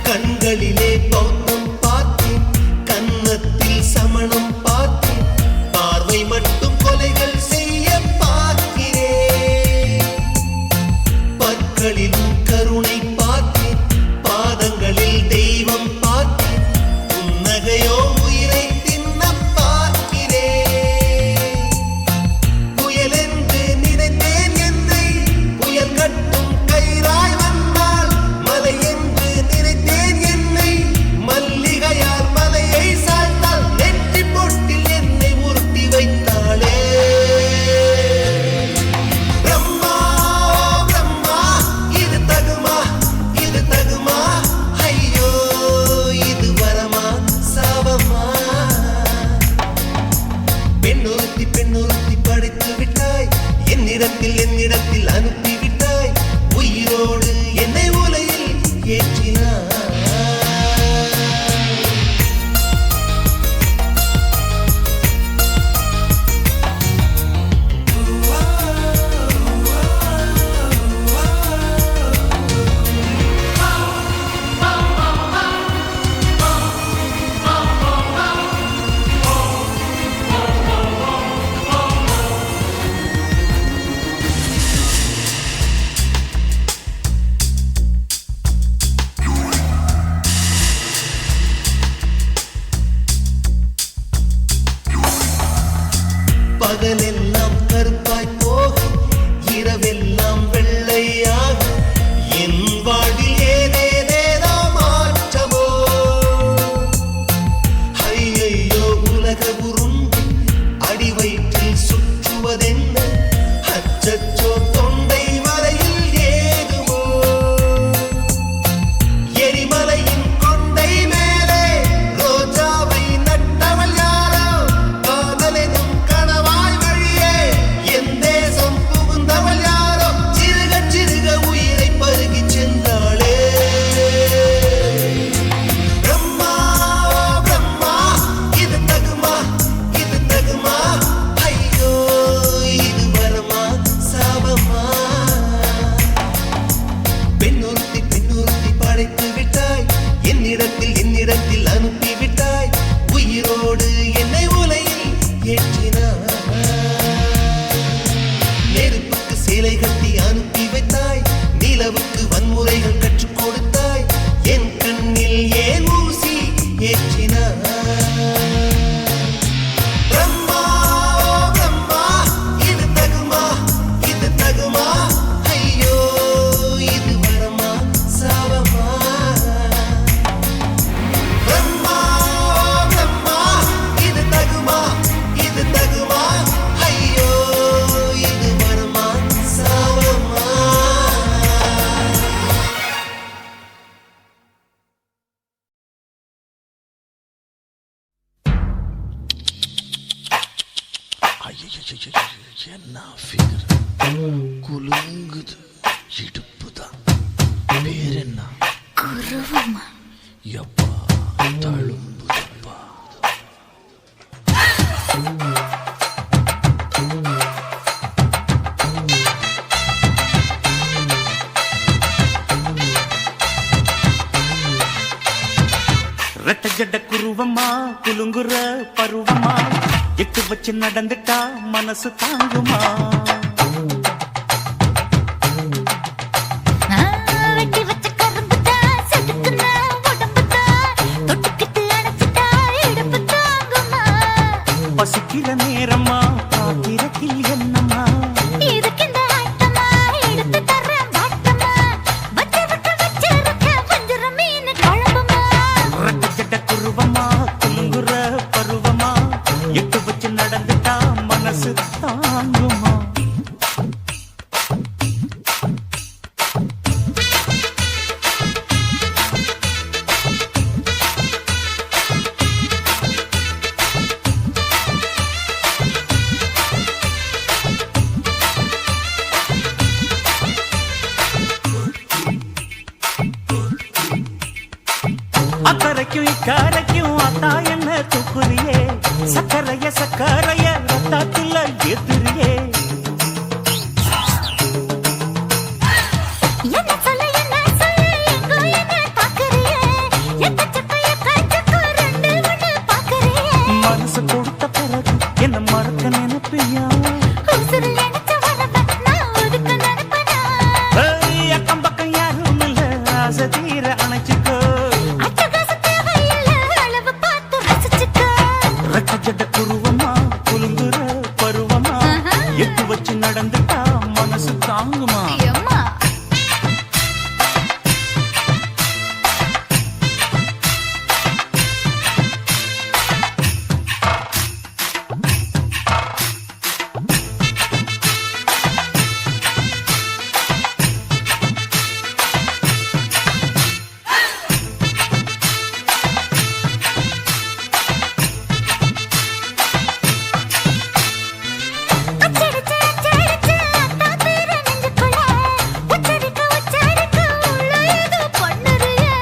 கண்களிலே பௌத்தம் பார்த்தேன் கன்னத்தில் சமணம் பார்த்தேன் பார்வை மட்டும் கொலைகள் செய்ய பார்க்கிறேன் பற்களிலும் கருணை பார்த்தேன் பாதங்களில் தெய்வம் பார்த்தேன் புன்னகையோ உயிரை தின்ன பார்க்கிறேன் புயல் என்று நினைத்தேன் என்னை புயல் கட்டும் கயிறாய் வந்தால் மலை என்று நினைத்தேன் என்னை மல்லிகையால் மலையை சாய்த்தால் நெற்றி பொட்டில் என்னை உருட்டி வைத்தாளே பிரம்மா பிரம்மா இது தகுமா ஐயோ இது வரமா சாபமா பெண்ணொருத்தி படைத்து விட்டாய் என்னிடத்தில் அனுப்பி விட்டாய் உயிரோடு என்னை உலையில் ஏற்றினாய் பகலெல்லாம் கருப்பாய் போகும் இரவெல்லாம் வெள்ளையாக என் வாழ்வில் ஏதேதேதோ மாற்றமோ ஐயையோ உலக உருண்டு அடி வயிற்றில் சுற்றுவதென்ன அச்சச்சோ தொண்டை வரையில் ஏதுமோ எரிமலையின் கொண்டை மேலே ரோஜாவை நட்டவள் யாரோ காதலெனும் கணவாய் வழியே என் தேசம் புகுந்தவள் யாரோ சிறுக உயிரை பருகி சென்றாளே பிரம்மா பிரம்மா இது தகுமா ஐயோ இது வரமா சாபமா பெண்ணொருத்தி படைத்து விட்டாய் என்னிடத்தில் அனுப்பி விட்டாய் உயிரோடு என்னை உலையில் ஏற்றினாய் நெருப்புக்கு சேலை கட்டி அனுப்பி வைத்தாய் நிலவுக்கு வன்முறைகள் கற்றுக் கொடுத்தாய் என் கண்ணில் ஏன் ஊசி ஏற்றினாய் பிரம்மா பிரம்மா இது தகுமா ஐயோ இது வரமா சாபமா பிரம்மா பிரம்மா இது தகுமா ஐயோ இது வரமா சாபமா என்ன ஃபிகர் குலுங்குது இடுப்புதான் பேர் என்ன குருவமா எப்பா தழும்புதப்பா ரெட்ட ஜட குருவமா குலுங்குற பருவமா எட்டு வச்சு நடந்துட்டா மனசு தாங்குமா வெட்டி வச்ச கரும்புதான் செதுக்குன உடம்புதான் தொட்டுக்கிட்டு அணைச்சிட்டா இடுப்பு தாங்குமா பசிக்கிற நேரமா பாத்திரத்தில் என்னம்மா இதுக்கு இந்த ஆட்டமா எடுத்து தர்றேன் பாட்டமா வச்சிருக்க வஞ்சிர மீன் குழம்புமா ரெட்ட ஜட குருவமா குலுங்குற பருவமா எட்டு வச்சு நடந்துட்டா மனசு தாங்குமா அக்கறைக்கும் இக்கரைக்கும் அத்தா என்ன தூக்குறியே சக்கரைய ரத்தாத்துல எதிரியே என்ன சொல்ல எங்கோ என்ன பாக்குறியே எக்கச்சக்கைய காய்ச்சக்கு ரெண்டு ஒண்ணு பாக்குறியே மனசு கொடுத்த பிறகு என்ன மறக்க நினைப்பியா உசுறு நினைச்ச வரவ நான் ஒதுக்க நினைப்பனா அக்கம் பக்கம் யாரும் இல்ல ஆசை தீர அணைச்சுக்கோ அட்டகாச தேவையில்ல அளவு பார்த்து ரசிச்சுக்கோ ரெட்ட ஜட குருவமா குலுங்குற பருவமா எட்டு வச்சு நடந்துட்டா மனசு தாங்குமா அம்மா அச்சடிச்சு அத்தா பேர நெஞ்சுக்குள்ள உச்சரிக்க உள்ள ஏதோ பண்ணுறியே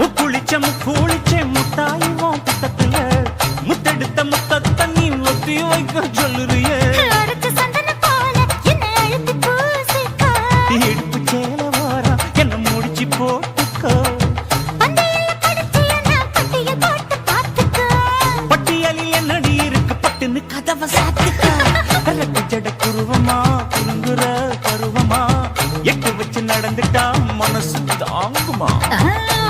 முக்குளிச்ச முத்தாயுவோம் புத்தத்துல முத்தெடுத்த முத்தத்தை நீ ஒத்தி வைக்க சொல்லுறியே அரைச்ச சந்தன போல என்னை அழுத்தி பூசிக்கோ இடுப்பு சேல வாரம் என்ன முடிச்சு போட்டுக்கோ பந்தையில படிச்சு என்ன பட்டியல் போட்டு பார்த்துக்கோ பட்டியலில் என்னடி இருக்கு பட்டுன்னு கதவை சாத்துக்கோ ரெட்ட ஜட குருவமா குலுங்குற பருவமா எட்டு வச்சு நடந்துட்டா மனசு தாங்குமா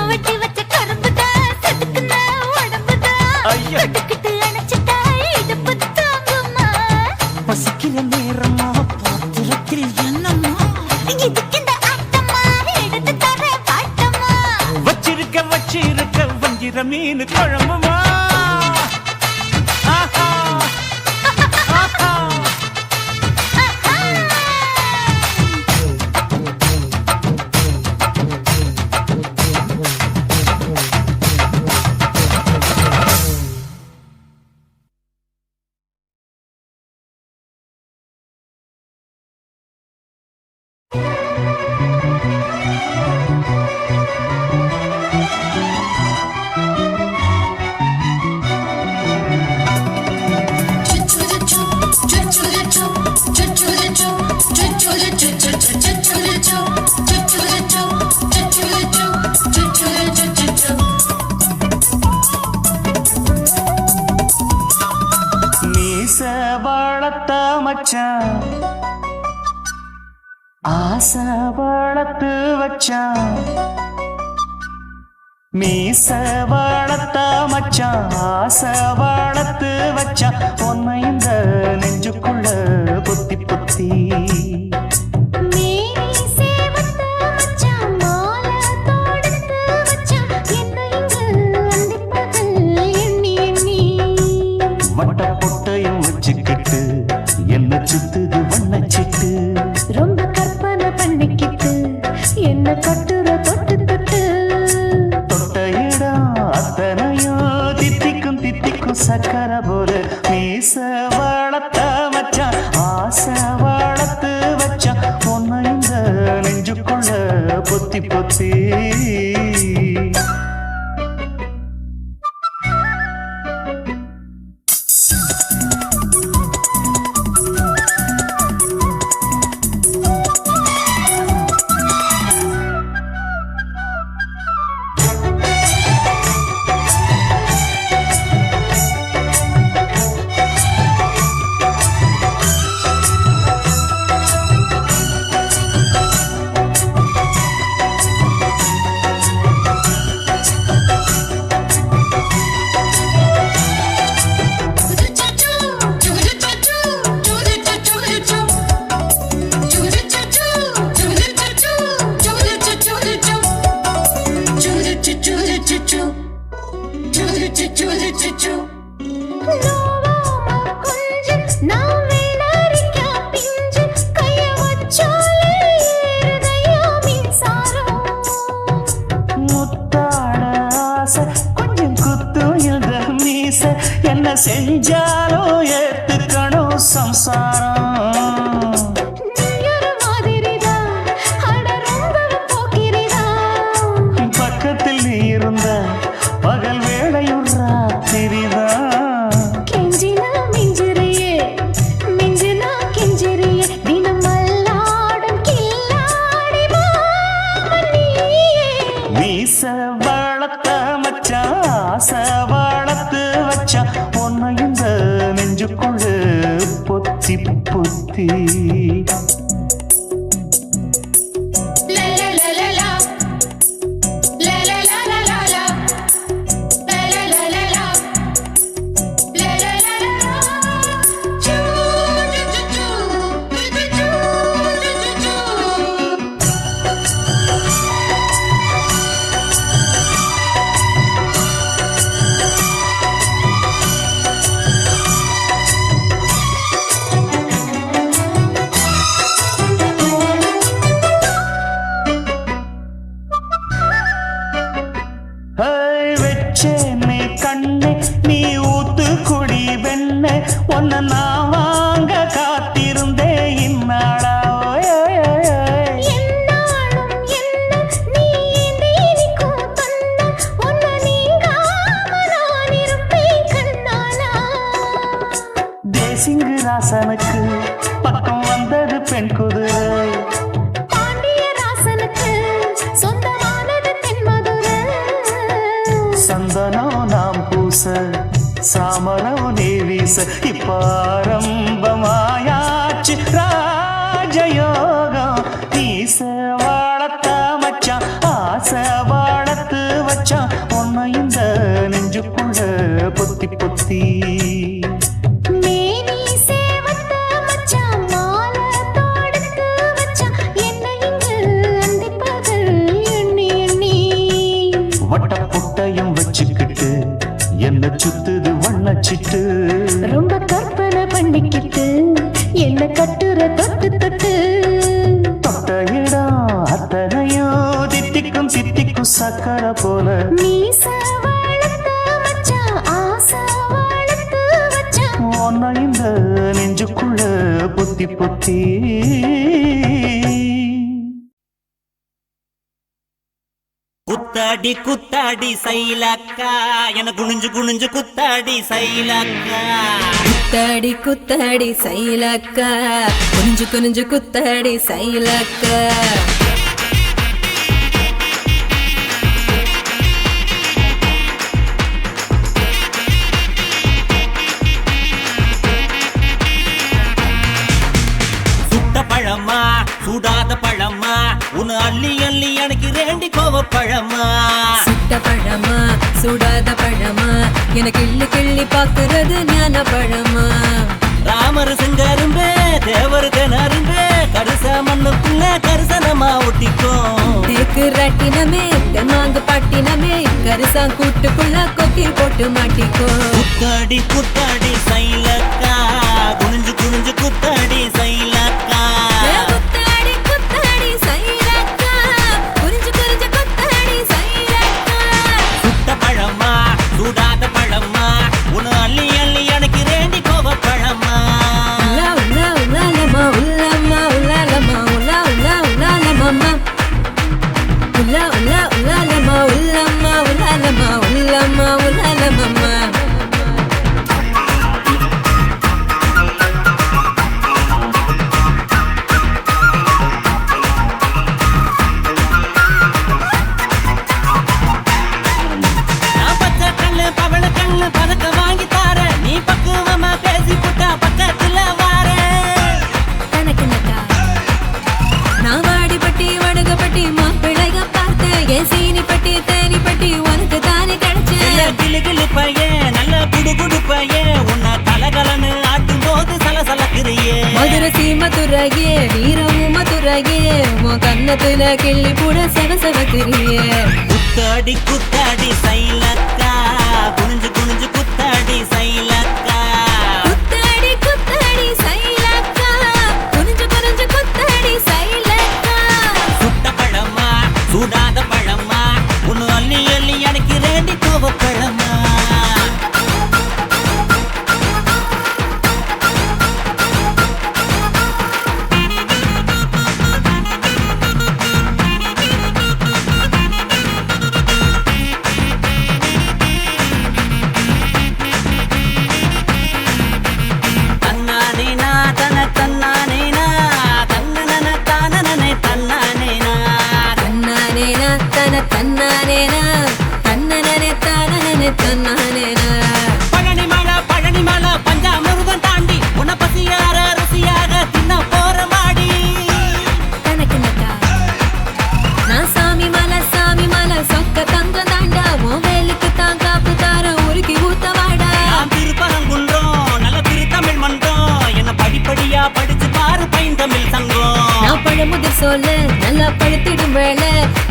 வெட்டி வச்ச கரும்புதான் செதுக்குன உடம்புதான் ஐயா. தொட்டுக்கிட்டு அணைச்சிட்டா இடுப்பு தாங்குமா பசிக்கிற நேரமா பாத்திரத்தில் என்னம்மா இதுக்கு இந்த ஆட்டமா எடுத்து தர்றேன் பாட்டமா வச்சிருக்க வஞ்சிர மீன் குழம்புமா ஆஹா ஆஹா மீச வளர்த்த மச்சான் ஆசை வளர்த்து வச்சான் மீச வளர்த்த மச்சான் ஆசை வளர்த்து வச்சான் பொன்னை இந்த நெஞ்சுக்குள்ள பொத்தி பொத்தி மேனி சேவத்த மச்சான் மாலை தொடுத்து வச்சான் என்ன இங்கு அந்திப்பகல் எண்ணி எண்ணி வட்ட பொட்டையும் வச்சுக்கிட்டு என்ன சுத்துது வண்ணச்சிட்டு ரொம்ப கற்பனை பண்ணிக்கிட்டு என்ன கட்டுற தொட்டு தொட்டு தொட்ட இடம் அத்தனையும் தித்திக்கும் சக்கர போல மீச வளர்த்த மச்சான் ஆசை வளர்த்து வச்சான் பொன்னை இந்த பொத்தி பொத்தி கொஞ்சம் குத்து இந்த மீச என்ன செஞ்சாலும் ஏத்துக்கணும் சம்சாரம் பக்கத்தில் நீ இருந்த பகல் வேளையும் ராத்திரிதான் கெஞ்சினா மிஞ்சிரியே மிஞ்சினா கெஞ்சிரியே தினம் மல்லாடும் கில்லாடி மாமணியே மீச வளர்த்த மச்சான் ஆசை வளர்த்து வச்சான் உன்னை இந்த நெஞ்சுக்குள்ள பொத்தி பொத்தி வெச்சேனே கண்ணே நீ ஊத்து குடி வெண்ணே உன்னை நான் வாங்க காத்திருந்தே இந்நாளா என்னாலும் என்ன நீ நீக்கும் தந்த உன்னை நீங்காம நான் இருப்பேன் கண்ணாலா தேசிங்கு ராசனுக்கு பக்கம் வந்தது பெண் குதிரை பாண்டிய ராசனுக்கு சொந்தமானது தென்மதுரை சந்தனம் நாம் பூச சாமரம் நீ வீச இப்பாரம்பமாயாச்சு ராஜயோகம் நீச வாழத்த மச்சான் ஆசை வாழத்து வச்சான் உன்னை இந்த நெஞ்சுக்குள்ள பொத்தி பொத்தி மேனி சேவத்த மச்சான் மாலை தொடுத்து வச்சான் என்னை இங்கு அந்திப்பகல் எண்ணி எண்ணி வட்ட புட்டையும் வச்சுக்கிட்டு என்ன சுத்துது வண்ணச்சிட்டு ரொம்ப கற்பனை பண்ணிக்கிட்டு என்ன கட்டுற தொட்டு தொட்டு தொட்ட இடம் அத்தனையும் தித்திக்கும் தித்திக்கும் சக்கரை போல மீச வளர்த்த மச்சான் ஆசை வளர்த்து வச்சான் உன்னை இந்த நெஞ்சுக்குள்ள பொத்தி பொத்தி குத்தாடி குத்தாடி சைலக்கா என குனிஞ்சு குனிஞ்சு குத்தாடி சைலக்கா குத்தாடி குத்தாடி சைலக்கா குனிஞ்சு குனிஞ்சு குத்தாடி சைலக்கா சுட்ட பழமா சுடாத பழமா உன்னை அள்ளி அள்ளி எனக்கு ரெண்டி கோவ பழமா சுட்ட பழமா சுடாத பழமா எனக்கு கிள்ளி கிள்ளி பாக்குறது ஞான பழமா ராமர் செங்கரும்பே தேவர் கனரும்பே கருச மண்ணுக்குள்ள கரிசனமா ஒட்டிக்கும் தேக்கு ராட்டினமே தெம்மாங்கு பாட்டினமே கரிசா கூட்டுக்குள்ள கொக்கி போட்டு மாட்டிக்கோ குத்தாடி குத்தாடி சைலக்கா குனிஞ்சு குனிஞ்சு குத்தாடி சைலக்கா குத்தாடி குத்தாடி சைலக்கா குனிஞ்சு குனிஞ்சு குத்தாடி சைலக்கா சுட்ட பழமா சுடாத பழமா உன்னை அள்ளி அள்ளி எனக்கு ரெண்டி கோவ பழமா உலா உலா உலாலமா உலாமா உலாலமா உலா உலா உலாலமா உலா உலா உலாலமா உலாமா உலாலமா உலாமா உலாலமா நான் பச்சை கண்ணு பவள கண்ணு பதக்க வாங்கி தார நீ பக்குவமா பேசி புட்டா பக்கத்துல வார தனக்கு நக்கா நான் வாடிப்பட்டி வடுகப்பட்டி மாப்பிள்ளைக பார்த்தேன் என் சீனிப்பட்டி தேனிப்பட்டி உனக்கு தானே கிடைச்சேன் கிளு கிளு பையன் நல்ல குடு குடு பையன் உன்னை கலகலன்னு ஆட்டும் போது சலசலக்குறியே மதுரை சீமதுரையே வீரமும் மதுரையே உன் கண்ணத்துல கிள்ளி கூட சவசவக்கிறியே குத்தாடி குத்தாடி சைலக்கா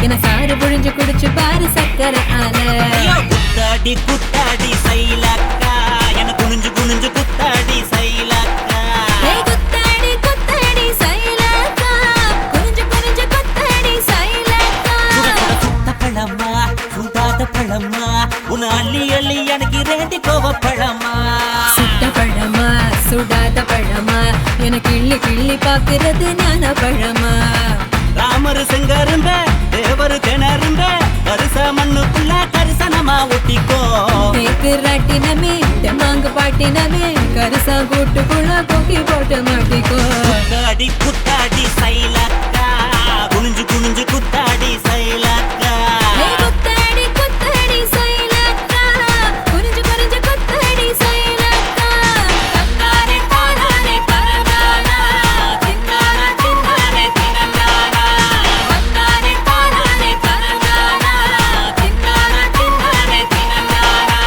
என சாறு புழிஞ்சு குடிச்சு பாரு சக்கரை ஆன குத்தாடி குத்தாடி சைலக்கா என குனிஞ்சு குனிஞ்சு குத்தாடி சைலக்கா குத்தாடி குத்தாடி சைலக்கா குனிஞ்சு குனிஞ்சு குத்தாடி சைலக்கா சுத்த பழமா சுடாத பழமா உன் அள்ளி அள்ளி எனக்கு ரேண்டி கோவ பழமா சுட்ட பழமா சுடாத பழமா எனக்கு கிள்ளி கிள்ளி பாக்குறது ஞான பழமா ராமர் செங்கருந்த தேவர் திணறுந்த கரிச மண்ணுக்குள்ள கரிசனமா ஒட்டிக்கோ ராட்டினமே தெம்மாங்கு பாட்டினமே கரிசா கூட்டுக்குள்ள கொக்கி போட்டு மாட்டிக்கோ குத்தாடி குத்தாடி சைலக்கா குனிஞ்சு குனிஞ்சு குத்தாடி சைலக்கா குத்தாடி குத்தாடி சைலக்கா குனிஞ்சு குனிஞ்சு குத்தாடி சைலக்கா தன்னாரே தானாரே பரதானா தின்னாரா தின்னாரே தினந்தானா தன்னாரே தானாரே பரதானா தின்னாரா தின்னாரே தினந்தானா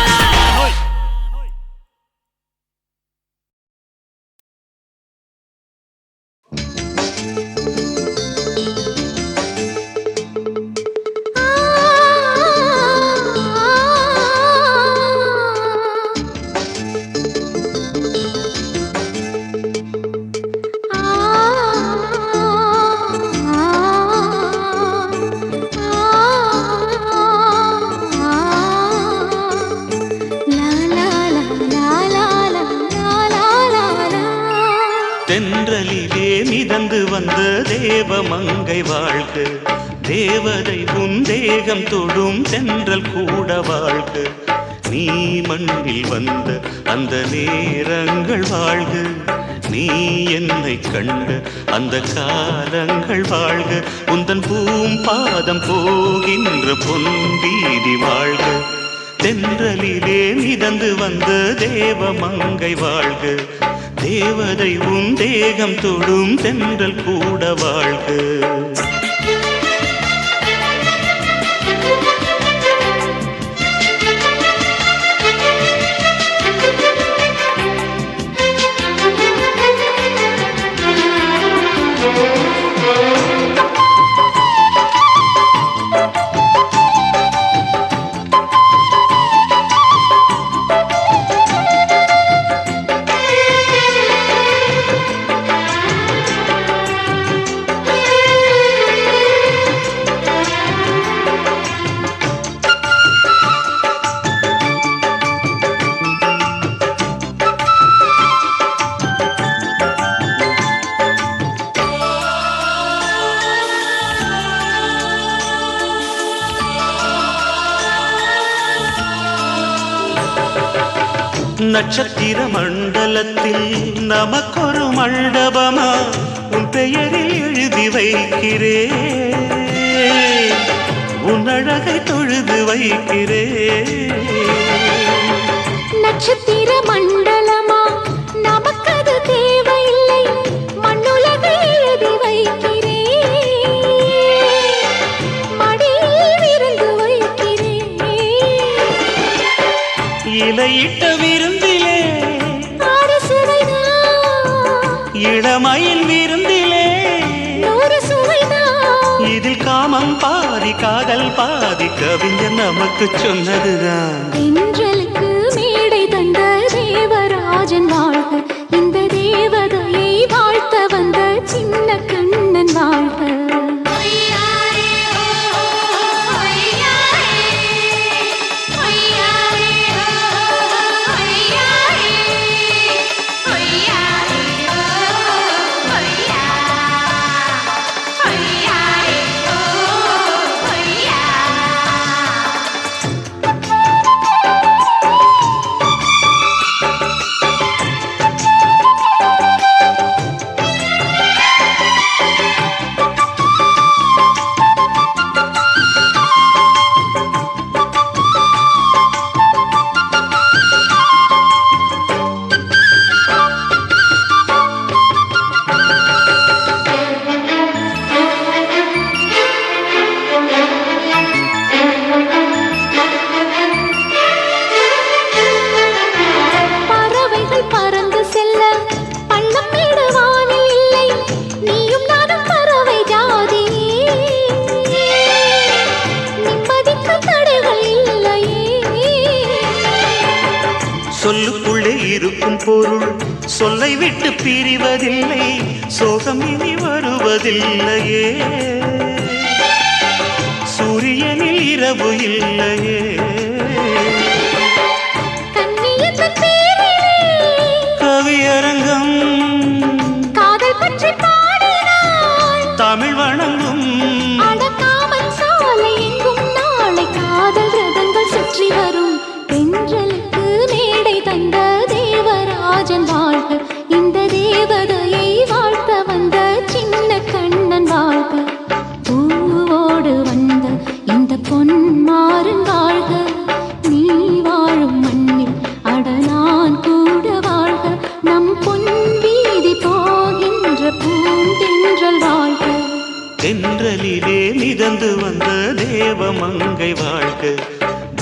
தென்றலிலே மிதந்து வந்த தேவமங்கை வாழ்க தேவதை உன் தேகம் தொடும் தென்றல் கூட வாழ்க நீ மண்ணில் வந்த அந்த நேரங்கள் வாழ்க நீ என்னை கண்ட அந்த காலங்கள் வாழ்க உந்தன் பூம்பாதம் போகின்ற பொன்வீதி வாழ்க தென்றலிலே மிதந்து வந்த தேவமங்கை வாழ்க தேவதை உன் தேகம் தொடும் தென்றல் கூட வாழ்க நட்சத்திர மண்டலத்தில் நமக்கொரு மண்டபமா உன் பெயரில் எழுதி வைக்கிறே உன் அழகை தொழுது வைக்கிறே நட்சத்திர மண்டலமா நமக்கது தேவையில்லை மண்ணுலகை எழுதி வைக்கிறே மடியில் விருந்து வைக்கிறே இலையிட்ட விருந்திலே ஆறு சுவைதா இளமையில் விருந்திலே நூறு சுவைதா இதில் காமம் பாதி காதல் பாதி கவிஞர் நமக்கு சொன்னதுதான் தென்றலுக்கு மேடை தந்த தேவராஜன் வாழ்க இந்த தேவதையை வாழ்த்த வந்த சின்ன கண்ணன் வாழ்க சொல்லுக்குள்ளே இருக்கும் பொருள் சொல்லை விட்டு பிரிவதில்லை, சோகம் இனி வருவதில்லையே. சூரியனில் இரவு இல்லையே. கவியரங்கம் காதல் பற்றி பாடினாள், தமிழ் வணங்கும் அடக்காமல் சாலை எங்கும் நாளை காதல் ரதங்கள் சுற்றி வரும். தென்றலுக்கு மேடை தந்த தேவராஜன் வாழ்க, இந்த தேவதையை வாழ்த்த வந்த சின்ன கண்ணன் வாழ்க. பூவோடு வந்த இந்த பொன்மாறன் வாழ்க, நீ வாழும் மண்ணில் அட நான் கூட வாழ்க. நம் பொன் வீதி போகின்ற பூந்தென்றல் வாழ்க. தென்றலிலே மிதந்து வந்த தேவமங்கை வாழ்க,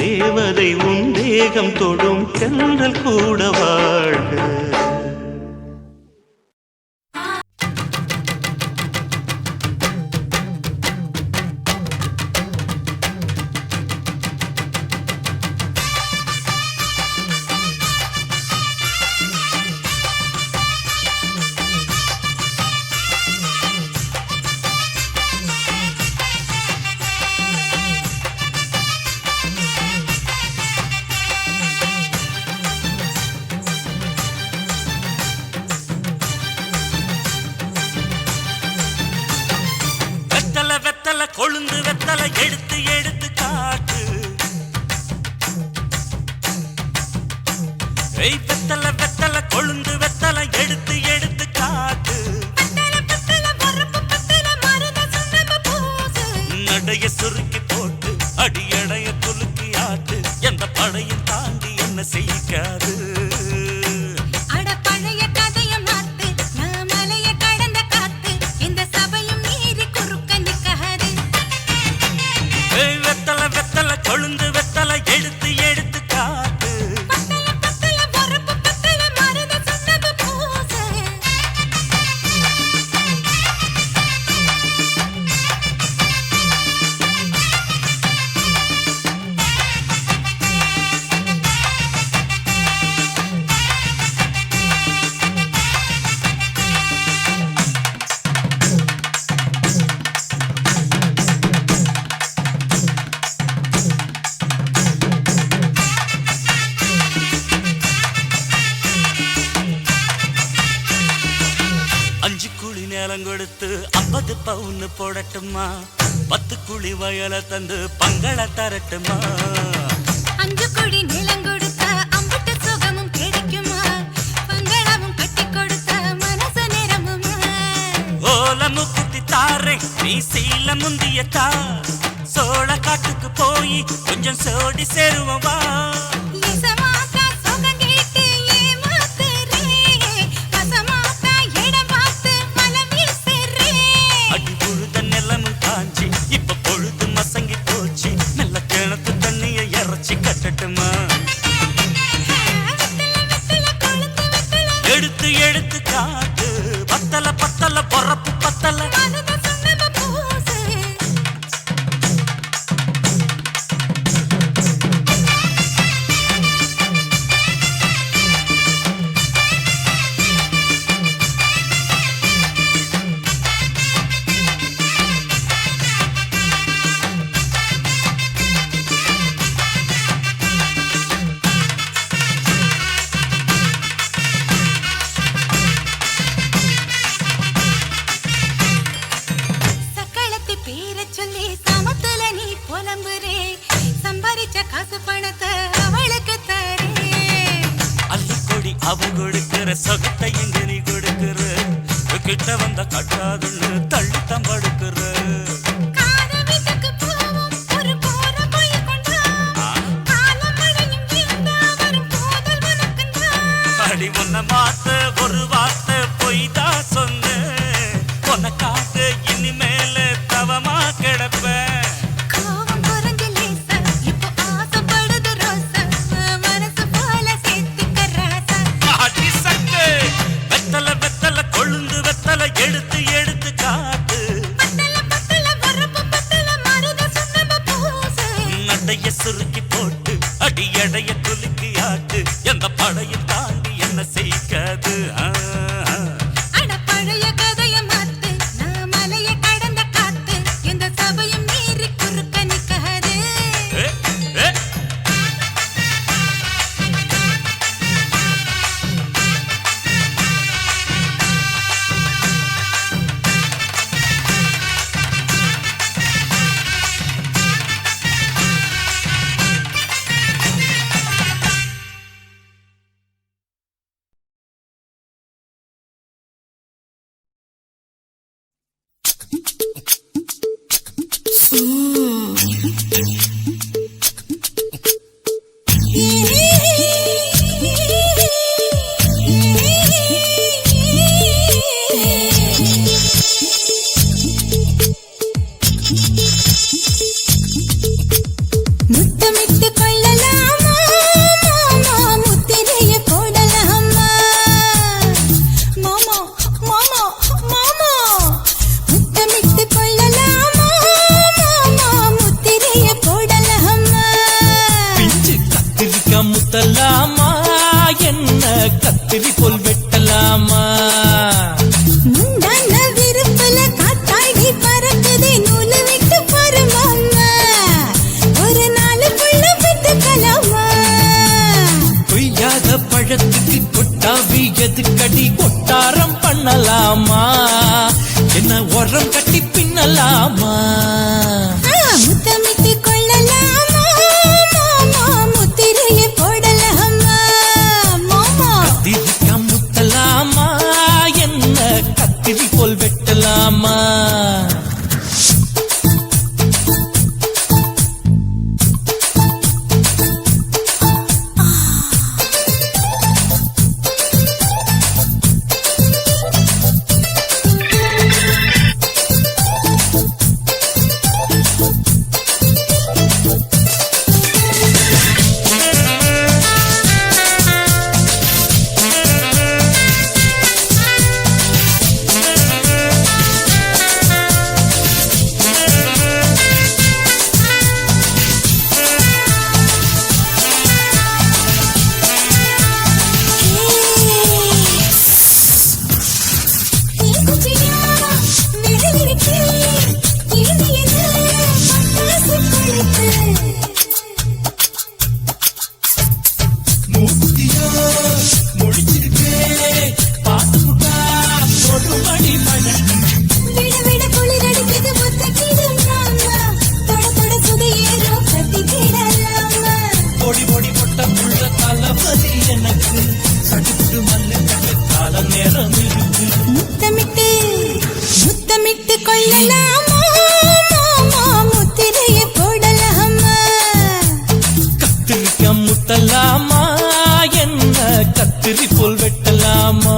தேவதை உன் தேகம் தொடும் தென்றல் கூட வாழ்க. கொழுந்து வெத்தலை எடுத்து எடுத்து காட்டு, வெத்தலை வெத்தலை கொழுந்து வெத்தலை எடுத்து எடுத்து காட்டு. நடைய சுருக்கி போட்டு அடியடைய குலுக்கி ஆட்டு, எந்த படையும் தாண்டி என்ன செய்யாது. கொழுந்து வெத்தலை எடுத்து எடுத்து காட்டு. கொடுத்து 50 பவுன் போடட்டுமா, 10 குழி வயல தந்து பங்கள தரட்டுமா. 5 குழி நிலம் கொடுத்தா அம்புட்டு சுகமும் கிடைக்குமா, பங்களவும் கட்டி கொடுத்தா மனசு நிரம்புமா. ஓலமு குத்தி தாரே நீ சீல முந்தியத்தா, சோழ காட்டுக்கு போய் கொஞ்சம் சோடி சேருவோம் வா. கட்டட்டுமா எடுத்து எடுத்து காட்டு, பத்தல பத்தல பொறப்பு பத்தல. அவ கொடுக்கிற சொகத்தை எங்க நீ கொடுக்கிற, கிட்ட வந்த கட்டாதுன்னு தள்ளித்தான் படுக்கிற. அடி உன்னை மாத்த ஒரு வார்த்தை பொய் தான் சொன்ன, உனக்காக இனிமேல தவமா கிடப்பேன். எடுத்து எடுத்து காட்டு, அடைய தாண்டி என்ன செய்யாது அட பழைய கதைய மாத்து நான் மலைய கடந்த காத்து எந்த சபையும் மீறி குறுக்க நிக்காது முத்தமிட்டு கொள்ளலாமா மாமா முத்திரைய போடலாமா மாமா மாமா மாமா முத்தமிட்டு கொள்ளலாமா மாமா முத்திரைய போடலாமா பிஞ்சு கத்திரிக்கா முத்தலாமா என்ன கத்திரி போல் வெட்டலாமா முந்தான விருப்பல காத்தாடி பறக்குதே நூலு விட்டு பாரு மாமா ஒரு நாளுக்குள்ள விட்டுக்கலாமா கொய்யாத பழத்துக்கு கொட்டாவி எதுக்கடி கொட்டாரம் பண்ணலாமா என்ன உரம் கட்டி பின்னலாமா முத்தமிட்டு கொள்ளலாமா மாமா முத்திரைய போடலாமா மாமா கத்திரிக்கா முத்தலாமா என்ன கத்திரி போல் வெட்டலாமா முத்தமிட்டு முத்தமிட்டு கொள்ளலாமா மாமா முத்திரைய போடலாமா கத்திரிக்கா முத்தலாமா என்ன கத்திரி போல் வெட்டலாமா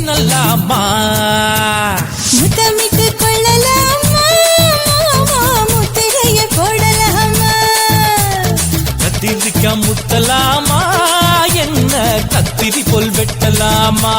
பின்னலாமா முத்தமிட்டு கொள்ளலாமா முத்திரைய போடலாமா கத்திரிக்கா முத்தலாமா என்ன கத்திரி போல் வெட்டலாமா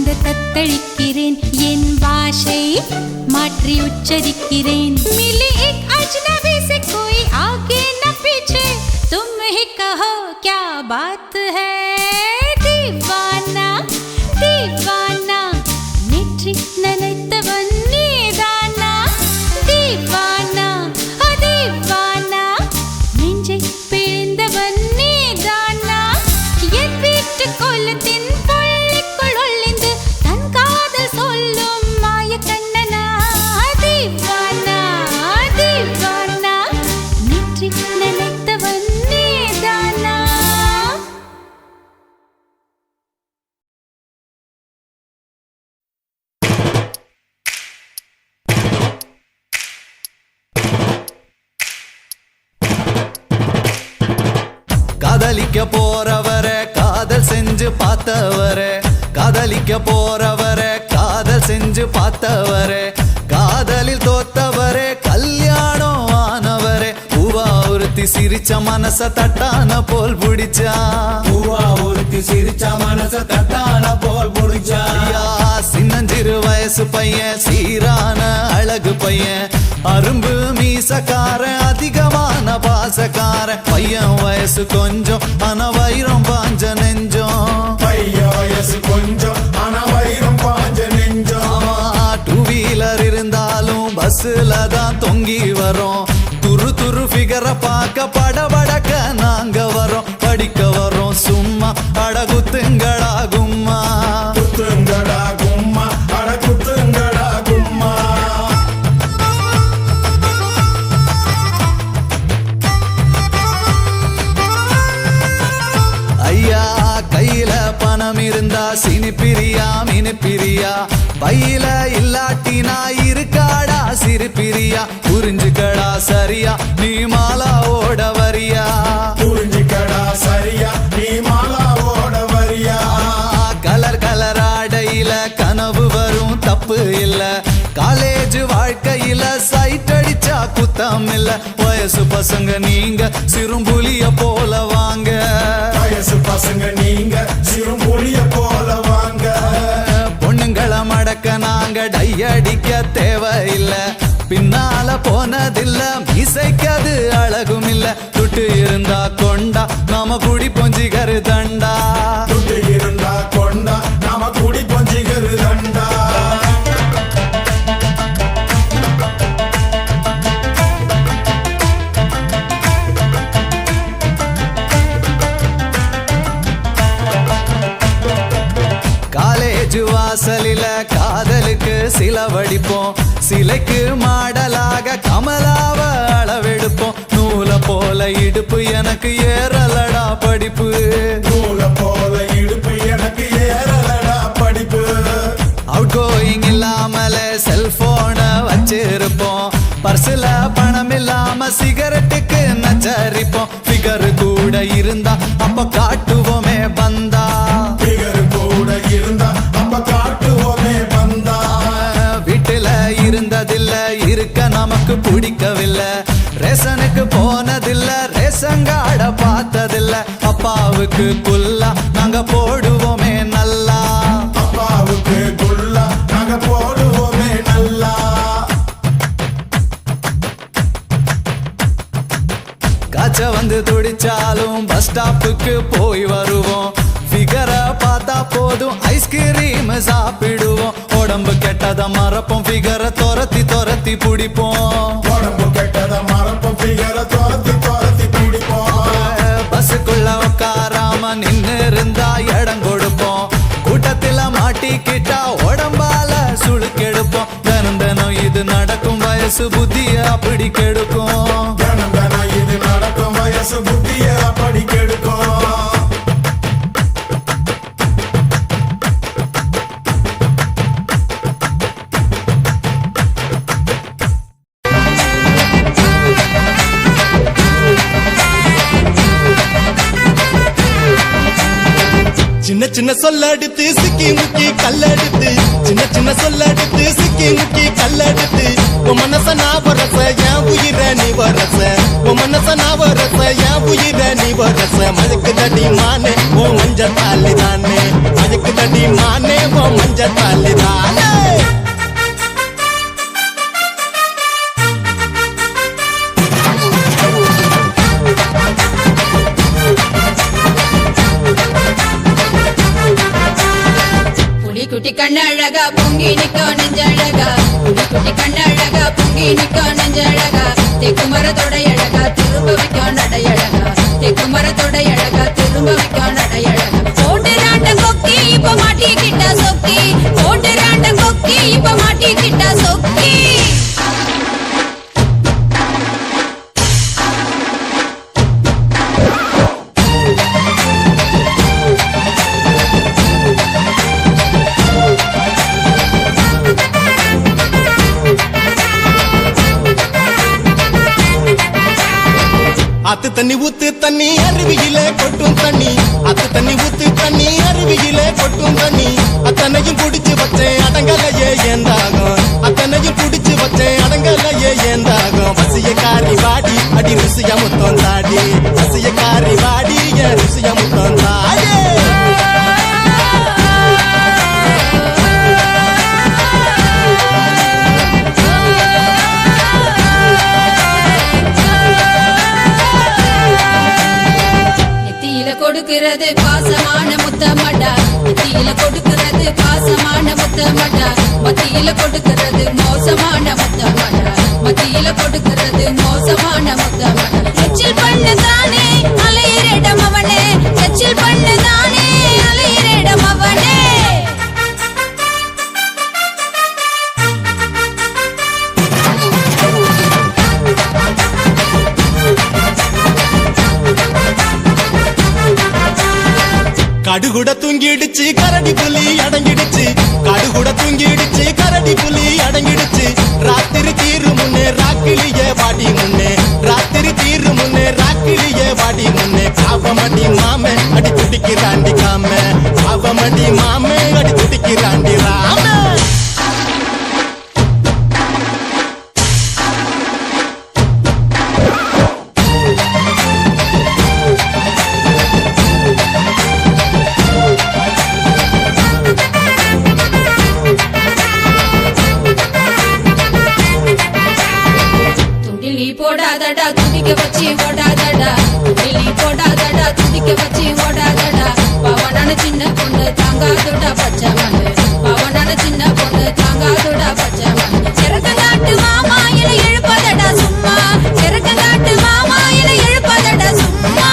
தத்தளிக்கிறேன் என் பாஷை மாற்றி உச்சரிக்கிறேன் मिली एक अजनबी से कोई आगे न पीछे तुम ही कहो क्या बात है दीवाना दीवाना नेற்றி நனைத்தவன் நீதானா दीवाना दीवाना நெஞ்சை பிழிந்தவன் நீதானா என் வீட்டு கோலத்தின் பள்ளிக்குள் ஒளிந்து தன் காதல் சொல்லும் மாயக்கண்ணனா दीवाना दीवाना நேற்றி நனைத்தவன் நீதானா காதலிக்க போறவரை காதல் செஞ்சு பார்த்தவரே, காதலிக்க போறவரை காதல் செஞ்சு பார்த்தவரே, காதலில் தோத்தவரே கல்யாணம் ஆனவரே, பூவா ஒருத்தி சிரிச்ச மனச தட்டான போல் பிடிச்சா, பூவா ஒருத்தி சிரிச்ச மனச தட்டான போல் புடிச்சா. சின்னஞ்சிறு வயசு பையன் சீரான அழகு பையன், அரும்பு மீசக்காரன் அதிகமான பாசக்காரன், பையன் வயசு கொஞ்சம் ஆனா வைரம் பாஞ்ச நெஞ்சம், பையன் வயசு கொஞ்சம் ஆனா வைரம் பாஞ்ச நெஞ்சம். டூ வீலர் இருந்தாலும் பஸ்ல தான் தொங்கி வரோம், துரு துரு ஃபிகரை பார்க்க படபடக்க நாங்க வரோம், படிக்க வரோம் சும்மா அடகுத்துங்களா கும்மா, குத்துங்கடா கும்மா அட குத்துங்கடா கும்மா. ஐயா கையில பணம் இருந்தா சினிப்பிரியா மினிப்பிரியா, பையில இல்லாட்டினா இருக்காடா சிரிப்பிரியா, புரிஞ்சுக்கடா சரியா நீ மாலா ஓட வரியா, புரிஞ்சுக்கடா சரியா நீ மாலா ஓட வரியா. கலர் கலர் ஆடையில கனவு வரும் தப்பு இல்ல, காலேஜ் வாழ்க்கையில சைட் அடிச்சா குத்தம் இல்ல, வயசு பசங்க நீங்க சிறும்புலிய போல வாங்க, வயசு பசங்க நீங்க சிறுமொழிய போல வாங்க. பொண்ணுங்களை மடக்க நாங்க டையடிக்க தேவையில்ல, பின்னால போனதில்ல மீசைக்கது அழகும் இல்ல, துட்டு இருந்தா கொண்டா நாம குடி பொஞ்சிகரு தண்டா, துட்டு இருந்தா கொண்டா நாம குடி பொஞ்சிகரு தண்டா. காலேஜ் வாசலில காதலுக்கு சிலவடிப்போம், சிலைக்கு மாடலாக கமலாவ அளவெடுப்போம், நூல போல இடுப்பு எனக்கு ஏறலடா படிப்பு, நூல போல இடுப்பு எனக்கு ஏறலடா படிப்பு. அவுட் கோயிங் இல்லாமல செல்போன வச்சிருப்போம், பர்சுல பணம் இல்லாம சிகரெட்டுக்கு நச்சரிப்போம், ஃபிகர் கூட இருந்தா அப்ப காட்டுவோமே பந்தா, பிகர் கூட இருந்தா அப்ப காட்டுவோமே வந்தா. வீட்டுல இருந்ததில்ல இருக்க நமக்கு பிடிக்கவில்லை, ரேஷனுக்கு போனதில்ல ரேஷங்காட பார்த்ததில்ல, அப்பாவுக்கு குல்லா நாங்க போடுவோமே நல்லா, அப்பாவுக்கு குல்லா நாங்க போடுவோமே நல்லா. காய்ச்ச வந்து துடிச்சாலும் பஸ் ஸ்டாப்புக்கு போய் வருவோம், ஃபிகரை பார்த்தா போதும் ஐஸ்கிரீம் சாப்பிடுவோம், உடம்பு கெட்டத மறப்போம் ஃபிகரை துரத்தி துரத்தி பிடிப்போம், உடம்பு கெட்டத மறப்போம் ஃபிகரை துரத்தி துரத்தி பிடிப்போம். பஸ்ஸுக்குள்ள உட்காராம நின்னு இருந்தா இடம் கொடுப்போம், கூட்டத்தில மாட்டிக்கிட்டா உடம்பால சுழுக்கெடுப்போம், தினம் தினம் இது நடக்கும் வயசு புத்திய அப்படி கெடுக்கும், தினம் தினம் இது நடக்கும் வயசு புத்திய அப்படி கெடுக்கும். சின்ன சின்ன சொல்லெடுத்து சிக்கி முக்கி கல்லெடுத்து, சின்ன சின்ன சொல்லெடுத்து சிக்கி முக்கி கல்லெடுத்து, உன் மனச நான் வரச என் உயிர நீ வரச, உன் மனச நான் வரச என் உயிர நீ வரச, மதுக்கு தடி மானே ஓ மஞ்ச தாலி தானே, மதுக்கு தடி மானே ஓ மஞ்ச தாலி தானே. குட்டி கண்ணழகா பொங்கி நிக்கோ நெஞ்சழகா, குட்டி கண்ணழகா பொங்கி நிக்கோ நெஞ்சழகா, தெக்கு மரத்தோட அழகா திரும்ப வைக்கோ நடையழகா, தெக்கு மரத்தோட அழகா திரும்ப வைக்கோ நடையழகா, போட்டுறாண்ட கொக்கி இப்ப மாட்டிக்கிட்ட சொக்கி, போட்டுறாண்ட கொக்கி இப்ப மாட்டிக்கிட்ட சொக்கி. ஆத்து தண்ணி ஊத்து தண்ணி அருவியில கொட்டும் தண்ணி ஆத்து தண்ணி ஊத்து தண்ணி அருவியில கொட்டும் தண்ணி அத்தனையும் குடிச்சு வச்சேன் அடங்கலையே ஏந்தாகும் அத்தனையும் குடிச்சு வச்சேன் அடங்கலையே ஏந்தாகும் பசிய காரி வாடி அடி ருசிய முத்தம் தாடி பசிய காரி வாடி என் ருசிய முத்தம் தாடி கொடுக்கிறது பாசமான முத்தமடா மத்தியில கொடுக்கிறது பாசமான முத்தமடா மத்தியில கொடுக்கிறது மோசமான முத்தமடா மத்தியில கொடுக்கிறது மோசமான முத்தமடா எச்சில் பண்ணதானே அலையிரிடம் அவனே எச்சில் பண்ணதானே அலையிரிடம் அவனே கடுகுட தூங்கிடுச்சு கரடி புலி அடங்கிடுச்சு கடுகுட தூங்கிடுச்சு கரடி புலி அடங்கிடுச்சு ராத்திரி தீரு முன்னே ராக்கிலியே வாடி முன்னே ராத்திரி தீரு முன்னே ராக்கிலியே வாடி முன்னே பாவமடி மாமே அடி துடிக்கிறாண்டி காமே பாவமடி மாமே அடி துடிக்கிறாண்டி ராமே போடாதடா துடிக்க வச்சு ஓடாதடா வெளி போடாதடா துடிக்க வச்சு ஓடாதடா பவனான சின்ன பொண்ணு தாங்காதுடா பச்சை மண்ணு பவனான சின்ன பொண்ணு தாங்காதுடா பச்சை மண்ணு செரக்கங்காட்டு மாமா என எழுப்பதடா சும்மா செரக்கங்காட்டு மாமா என எழுப்பதடா சும்மா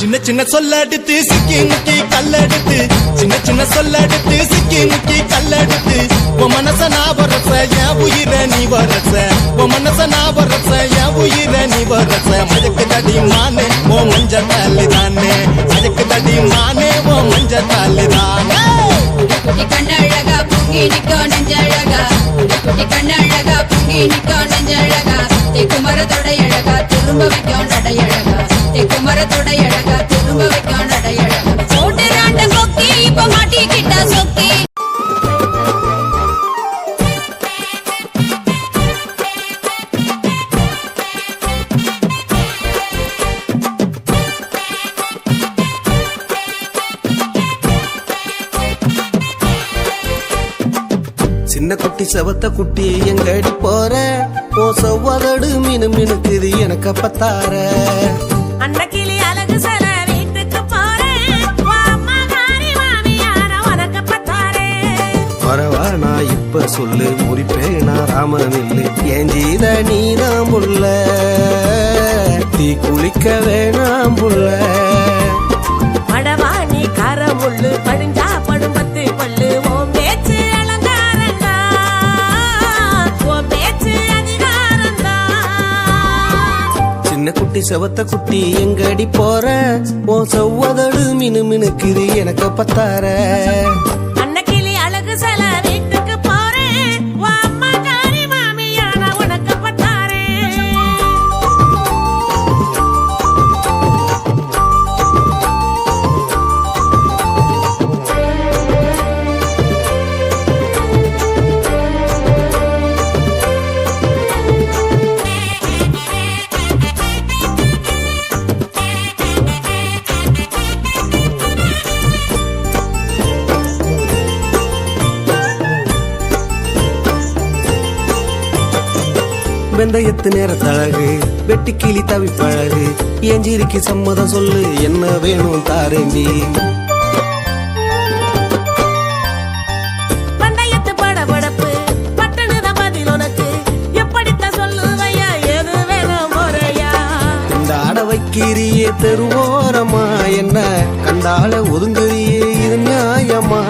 சின்ன சின்ன சொல்லடுத்து சிக்கி முக்கி கல்லெடுத்து சின்ன சின்ன சொல்லடுத்து சிக்கி முக்கி கல்லெடுத்து உன் மனச நான் வரச என் உயிர நீ வரச உன் மனச நான் வரச என் உயிர நீ வரச மயக்கு தடி மானே ஓ மஞ்ச தாலி தானே மயக்கு தடி மானே ஓ மஞ்ச தாலி தானே குட்டி கண்ணழகா பொங்கி நிக்கோ நெஞ்சழகா குட்டி கண்ணழகா பொங்கி நிக்கோ நெஞ்சழகா தெக்கு மரத்தோட அழகா திரும்ப வைக்கும் நடையழகா தெக்கு மரத்தோட அழகா திரும்ப வைக்கும் நடையழகா சோட்டுறாண்ட கொக்கி இப்ப மாட்டிக்கிட்டா சொக்கி சின்ன குட்டி செவத்த குட்டி எங்கடி போற ஓ செவ்வாதடு மீனு மினுக்குது எனக்கு பத்தார அன்னக்கிளி அழகு சல வீட்டுக்கு போறேன் உனக்கு பத்தாரே வரவா நான் இப்ப சொல்லு முறிப்பேன் நான் ராமன் இல்லை என் ஜீத நீதான் புள்ள தீ குளிக்க வேணாம் புள்ள மடவா நீ கரமுள்ளு படிஞ்சா படும்பத்து பல்லு ஓம் பேச்சு அலங்காரண்டா ஓம் பேச்சு அதிகாரண்டா சின்ன குட்டி செவத்த குட்டி எங்கடி போற ஓ செவ்வாதடு மீனு மினுக்குது எனக்கு பத்தார அன்னக்கிளி அழகு சல வீட்டுக்கு போறேன் அம்மா காரி மாமியான உனக்கு பத்தாரே வெந்தயத்து நேரத்தழகு வெட்டி கிளி தவிப்பழகு ஏஞ்சிருக்கு சம்மதம் சொல்லு என்ன வேணும் தாரேண்டி பந்தயத்து படபடப்பு பட்டணுத பதில் உனக்கு எப்படித்தான் சொல்லுவையா எது வேணும் முறையா இந்த ஆட வைக்கிறியே தெருவோரமா என்ன கண்டால ஒதுங்குறியே இது நியாயமா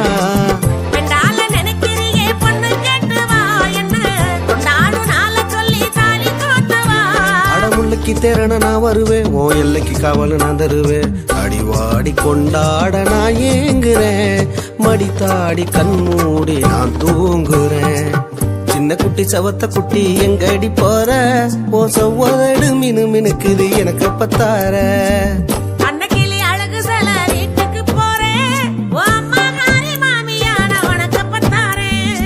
பெண்டால நினைக்கிறியே பொண்ணு கேட்டு வா என்ன கொண்டாடு நாள சொல்லி தாலி கோத்து வா அடமுள்ளைக்கு தேரண நான் வருவேன் ஓ எல்லைக்கு காவல் நான் தருவேன் அடிவாடி கொண்டாட நான் ஏங்குறேன் மடித்தாடி கண்மூடி நான் தூங்குறேன் சின்ன குட்டி சவத்த குட்டி எங்கடி போற ஓ சவ்வதடு மினு மினுக்குது எனக்கு பத்தார அன்னக்கிளி அழகு சில வீட்டுக்கு போறேன் ஓ அம்மா காரி மாமியான உனக்கு பத்தாரேன்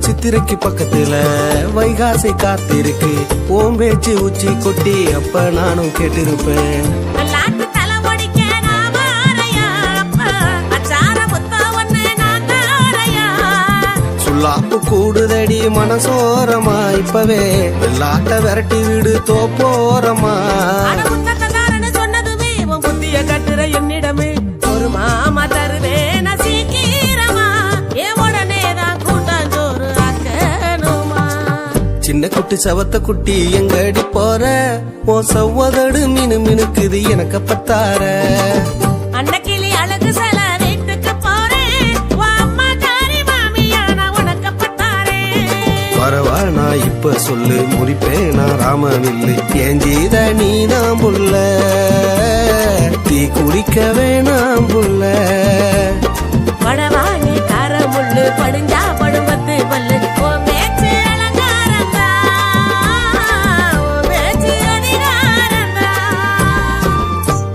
சித்திரைக்கு பக்கத்துல வைகாசி காத்திருக்கு ஓம் பேச்சு உச்சி கொட்டி அப்ப நானும் கேட்டிருப்பேன் சுல்லாப்பு கூடுதடி மனசோரமா இப்பவே வெள்ளாட்ட விரட்டி விடு தோப்போரமா சொன்னதுமே புத்திய கட்டுற என்னிடமே ஒரு மாமா தருவேன் சீக்கிரமா ஏன் உடனேதான் கூட்டாஞ்சோறு ஆக்கணுமா சின்ன குட்டி சவத்த குட்டி எங்கடி போற ஓ சவ்வதடு மினு மினுக்குது எனக்கு பத்தார அன்னக்கிளி அழகு சில வீட்டுக்கு போறேன் ஓ அம்மா காரி மாமியான உனக்கு பத்தாரேன் வரவா நான் இப்ப சொல்லு முடிப்பேன் நான் ராமவில்லை ஏஞ்சீத நீதான் புள்ள தீ குடிக்க வேணாம் புள்ள படவாணி காரமுள்ளு படிஞ்சா படும்பத்து பல்லு ஓ மேச்சு அலங்காரந்தா ஓ மேச்சு அதிகாரந்தா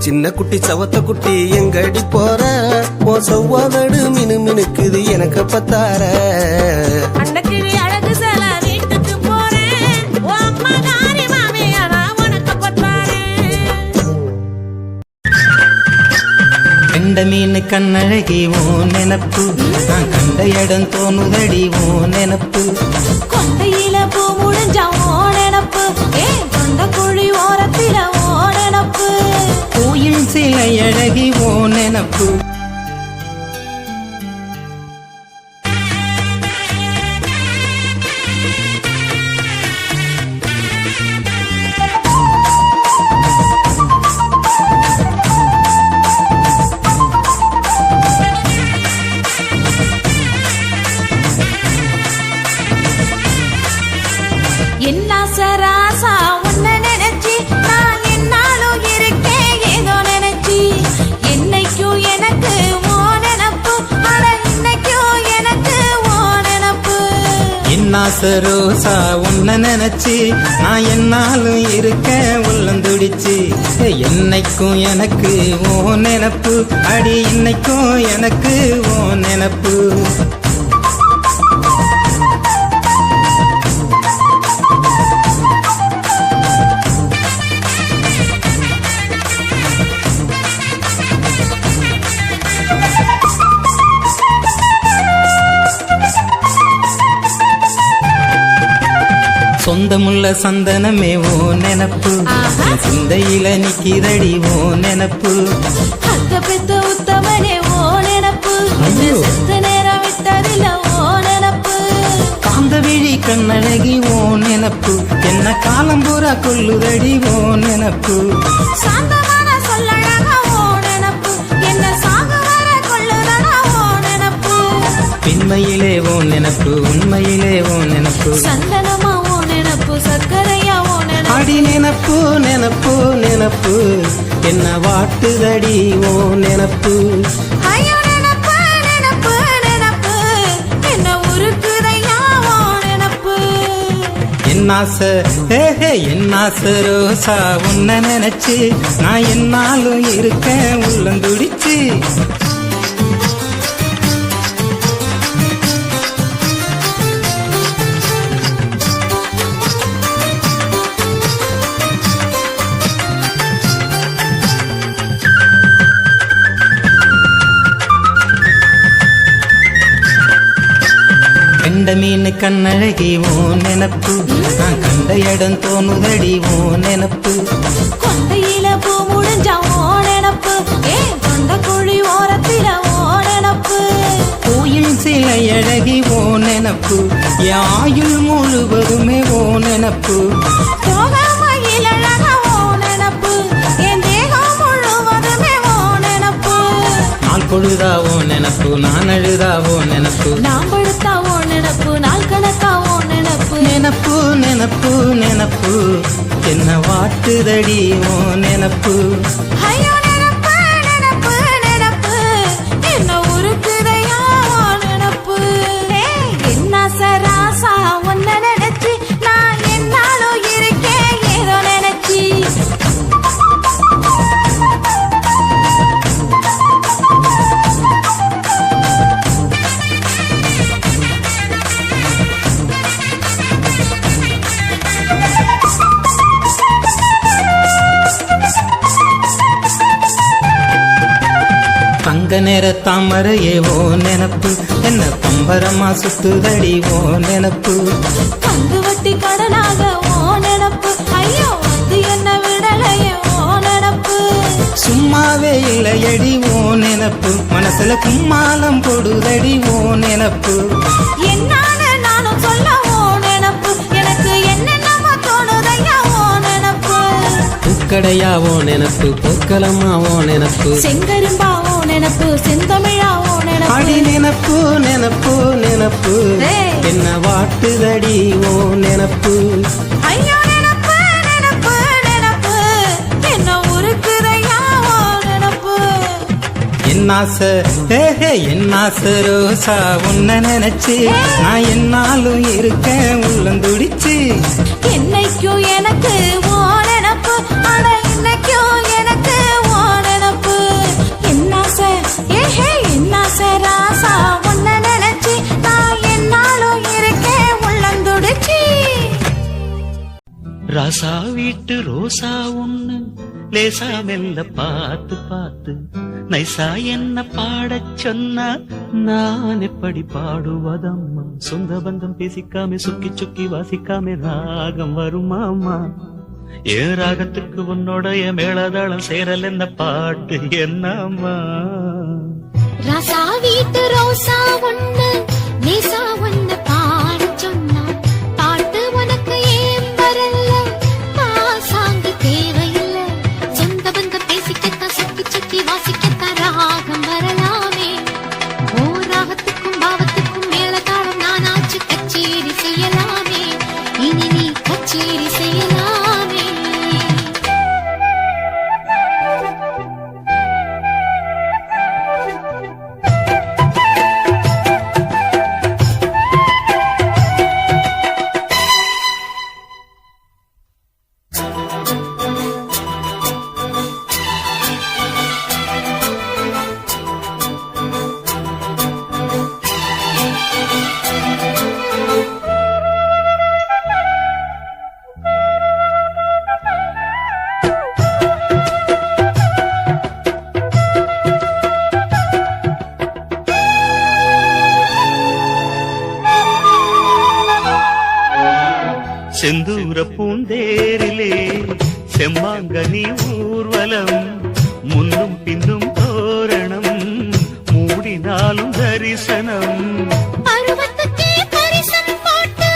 சின்ன குட்டி சவத்த குட்டி எங்கடி போற ஓ சவ்வதடு மினு மினுக்குது எனக்கு பத்தார அன்னக்கிளி அழகு சில வீட்டுக்கு போறேன் ஓ அம்மா காரி மாமியான உனக்கு பத்தாரேன் கண்ட மீன் கண்ணழகி ஓ நெனப்பு நான் கண்ட இடம் தோணுதடி ஓ நெனப்பு கொண்டையில பூ முடிஞ்சா ஓ நினப்பு ஏன் கொண்ட குழி ஓரத்தில ஓ நினப்பு கோயில் சிலை அழகி ஓ நெனப்பு என்ன சராசா உன்னை நினைச்சி நான் என்னாலும் இருக்கேன் ஏதோ நினைச்சி என்னைக்கும் எனக்கு ஓ நினப்பு அட இன்னைக்கும் எனக்கு ஓ நினப்பு சரோசா உன்னை நினைச்சு நான் என்னாலும் இருக்க உள்ளந்துடிச்சு என்னைக்கும் எனக்கு ஓ நினப்பு அடி இன்னைக்கும் எனக்கு ஓ நினப்பு சொந்தமுள்ள சந்தனமே ஓ நெனப்பு சிந்தையில நிக்கிறடி ஓ நெனப்பு அத்த பெத்த உத்தமனே ஓ நெனப்பு செத்த நேரம் விட்டதில்ல ஓ நெனப்பு காந்த விழி கண்ணழகி ஓ நெனப்பு என்ன காலம்பூரா கொல்லுதடி ஓ நெனப்பு சாந்தமான சொல்லழகா ஓ நெனப்பு என்ன சாக வர கொள்ளுதடா ஓ நெனப்பு பின்மையிலே ஓ நெனப்பு உண்மையிலே ஓ நெனப்பு சந்தனமா ஓ நெனப்பு சர்க்கரையா ஓ நெனப்பு அடி நெனப்பு நெனப்பு நெனப்பு என்ன வாட்டுதடி ஓ நெனப்பு ஐயோ நெனப்பு நெனப்பு நெனப்பு என்ன உருக்குதையா ஓ நெனப்பு என்னாசை என்னாசை ரோசா உன்னை நினைச்சு நான் என்னாலும் இருக்கேன் உள்ளந்துடிச்சு கண்ட மீன் கண்ணழகி ஓ நினப்பு நான் கண்ட இடம் தோணுதடி ஓ நினப்பு கொண்டையில பூ முடிஞ்சா ஓ நினப்பு ஏன் கொண்ட குழி ஓரத்தில ஓ நினப்பு கோயில் சிலை அழகி ஓ நினப்பு யாயுள் முழுவதுமே ஓ நினப்பு மயில் அழக ஓ நினப்பு என் தேகம் முழுவதுமே ஓ நினப்பு நாள் பொழுதாவோ நினப்பு நான் அழுதாவோ நினப்பு நாம் படுத்தாவோ நினப்பு நாள் கணக்காவோ நினப்பு நினப்பு நினப்பு நினப்பு என்ன வாட்டுதடி ஓ நினப்பு ஐயோ நினப்பு நினப்பு நினப்பு என்ன உருக்குதையா ஓ நினப்பு என்ன சராசா ஒன்ன நினைச்சு நான் என்னாலும் இருக்கேன் ஏதோ நினைச்சு தங்க நேர தாமரையே ஓ நினப்பு என்ன பம்பரமா சுத்துதடி ஓ நினப்பு பங்கு வட்டி கடனாக ஓ நினப்பு ஐயோ அது என்ன விடலையே ஓ நினப்பு சும்மாவே இல்லையடி ஓ நினப்பு மனசுல கும்மாலம் போடுதடி ஓ நினப்பு என்னான்னு நானும் சொல்ல ஓ நினப்பு எனக்கு என்னென்னமோ தோணுதையா ஓ நினப்பு பூக்கடையாவோ நினப்பு பூக்களமாவோ நினப்பு செங்கரும்பாவோ நினப்பு செந்தமிழாவோ அடி நினப்பு நினப்பு நினப்பு நினப்பு ஏய். என்ன வாட்டுதடி ஓ நினப்பு ஐயோ நினப்பு நினப்பு நினப்பு என்ன உருக்குதையா ஓ நினப்பு என்னாசை என்னாசை ரோசா உன்ன நினைச்சு நான் என்னாலும் இருக்கேன் உள்ளந்துடிச்சு என்னைக்கும் எனக்கு ஓ நினப்பு ஆனா இன்னைக்கும் எனக்கு ஓ நினப்பு என்னாசை என்னாசை ராசா உன்ன நினைச்சு நான் என்னாலும் இருக்கேன் உள்ளந்துடிச்சு ராசா வீட்டு ரோசா ஒண்ணு லேசா மெல்ல பார்த்து பார்த்து நைசா என்ன பாடச் சொன்னா நான் எப்படி பாடுவதம்மா சொந்த பந்தம் பேசிக்காம சுக்கி சுக்கி வாசிக்காம ராகம் வருமாமா ஏன் ராகத்துக்கு உன்னோடைய மேளதாளம் சேரல் என்ன பாட்டு என்னம்மா ராசா வீட்டு ரோசா ஒண்ணு லேசா ஒண்ணு பாட சொன்னா பாட்டு உனக்கு ஏன் வரல பாசாங்கு தேவையில்லை சொந்த பந்தம் பேசிக்கத்தான் சுக்கி சுக்கி வாசிக்கத்தான் ராகம் வரலாமே ஓ ராகத்துக்கும் பாவத்துக்கும் மேளதாளம் நானாச்சு கச்சேரி செய்யலாமே இனி நீ கச்சேரி செய்யலாமே செந்தூர பூந்தேரிலே செம்மாங்கனி ஊர்வலம் முன்னும் பின்னும் தோரணம் மூடினாலும் தரிசனம் பருவத்துக்கே பரிசம் போட்டு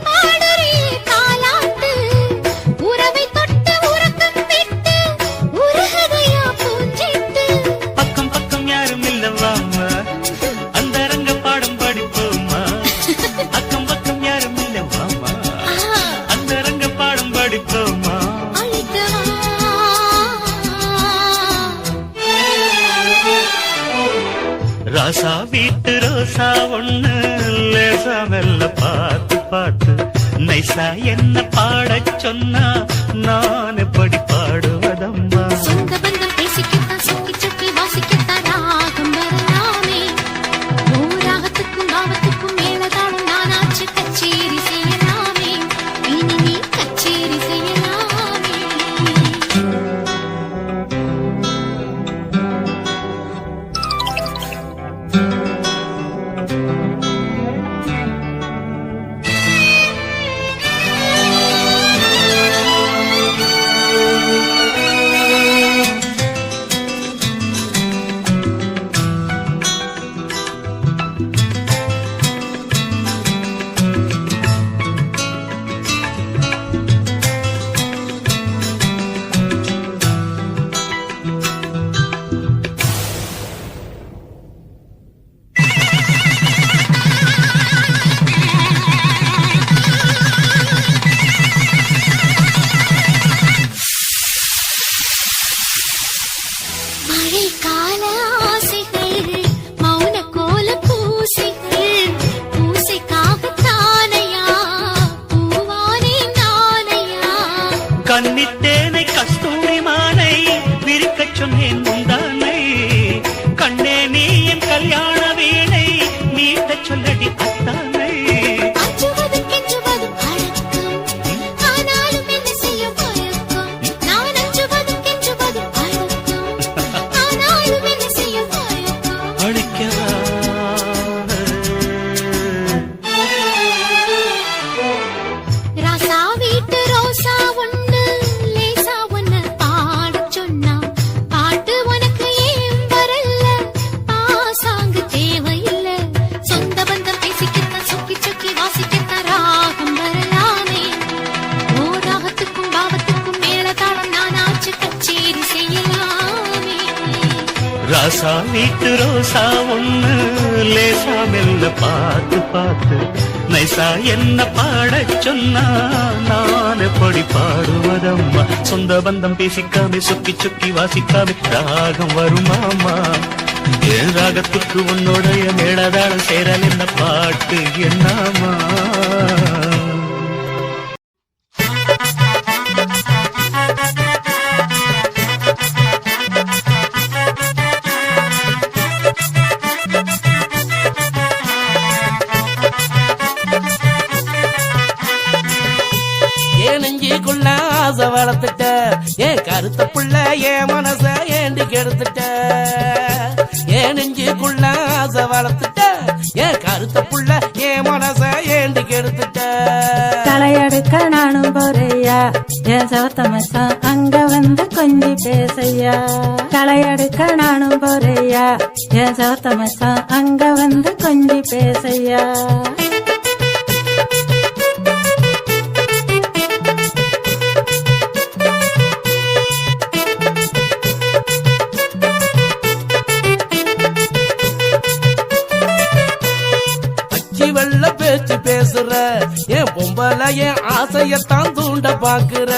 பாடறே தாலாட்டு உறவை தொட்டு உறக்கம் விட்டு உருகுதையா பூஞ்சிட்டு பக்கம் பக்கம் யாரும் இல்லவாமா அந்த அரங்க பாடம் படிப்போமா அக்கம் பக்கம் யாரும் இல்லவாமா அந்த அரங்க பாடம் படிப்போமா ராசா வீட்டு ரோசா ஒண்ணு லேசா மெல்ல பார்த்து பார்த்து நைசா என்ன பாடச் சொன்னா நான் எப்படி பாடுவதம்மா சொந்த பந்தம் பேசிக்கத்தான் சுக்கி சுக்கி வாசிக்கத்தான் ராகம் வரலாமே ஓ ராகத்துக்கும் பாவத்துக்கும் மேளதாளம் நானாச்சு கச்சேரி செய்யலாமே இனி நீ கச்சேரி செய்யலாமே கன்னித்தேனை கஸ்தூரி மாலை விரிக்கச் சொன்னேன் முந்தானை கண்ணே நீ என் கல்யாண வீணை மீட்டச் சொல்லடி அத்தானை ராசா வீட்டு ரோசா ஒண்ணு லேசா மெல்ல பார்த்து பார்த்து நைசா என்ன பாடச் சொன்னா நான் எப்படி பாடுவதம்மா சொந்த பந்தம் பேசிக்காம சுக்கி சுக்கி வாசிக்காம ராகம் வருமாமா என் ராகத்துக்கு உன்னோடைய மேளதாளம் சேரல் என்ன பாட்டு என்னமா நெஞ்சுக்குள்ள ஆசை வளர்த்துட்ட ஏன் கருத்த புள்ள என் மனச ஏண்டி கெடுத்துட்ட ஏன் நெஞ்சுக்குள்ள ஆசை வளர்த்துட்ட ஏன் கருத்த புள்ள என் மனச ஏண்டி கெடுத்துட்ட தலையெடுக்க நானும் போறையா என் சவத்த மச்சான் அங்க வந்து கொஞ்சி பேசையா தலையெடுக்க நானும் போறையா என் சவத்த மச்சான் அங்க வந்து கொஞ்சி பேசையா பேச்சு பேசுற என் பொம்பல என் ஆசையத்தான் தூண்ட பாக்குற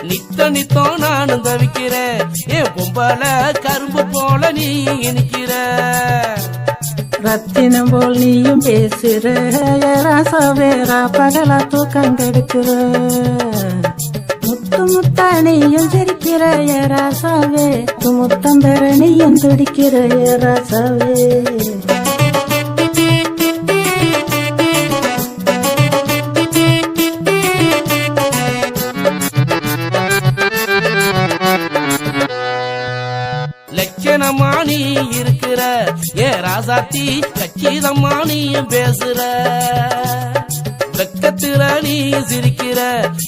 நித்த நித்தம் நானும் தவிக்கிறேன் என் பொம்பல கரும்பு போல நீ இனிக்கிற ரத்தினம் போல் நீயும் பேசுற ராசாவேரா பகலா தூக்கம் கெடுக்கிற முத்து முத்தா நீயும் சிரிக்கிற ராசாவே முத்தம் பெற நீயும் துடிக்கிற ராசாவே லட்சணமா நீ இருக்கிற ஏ ராசாத்தி கச்சிதம்மா நீயும் பேசுற வெக்கத்துல நீ சிரிக்கிற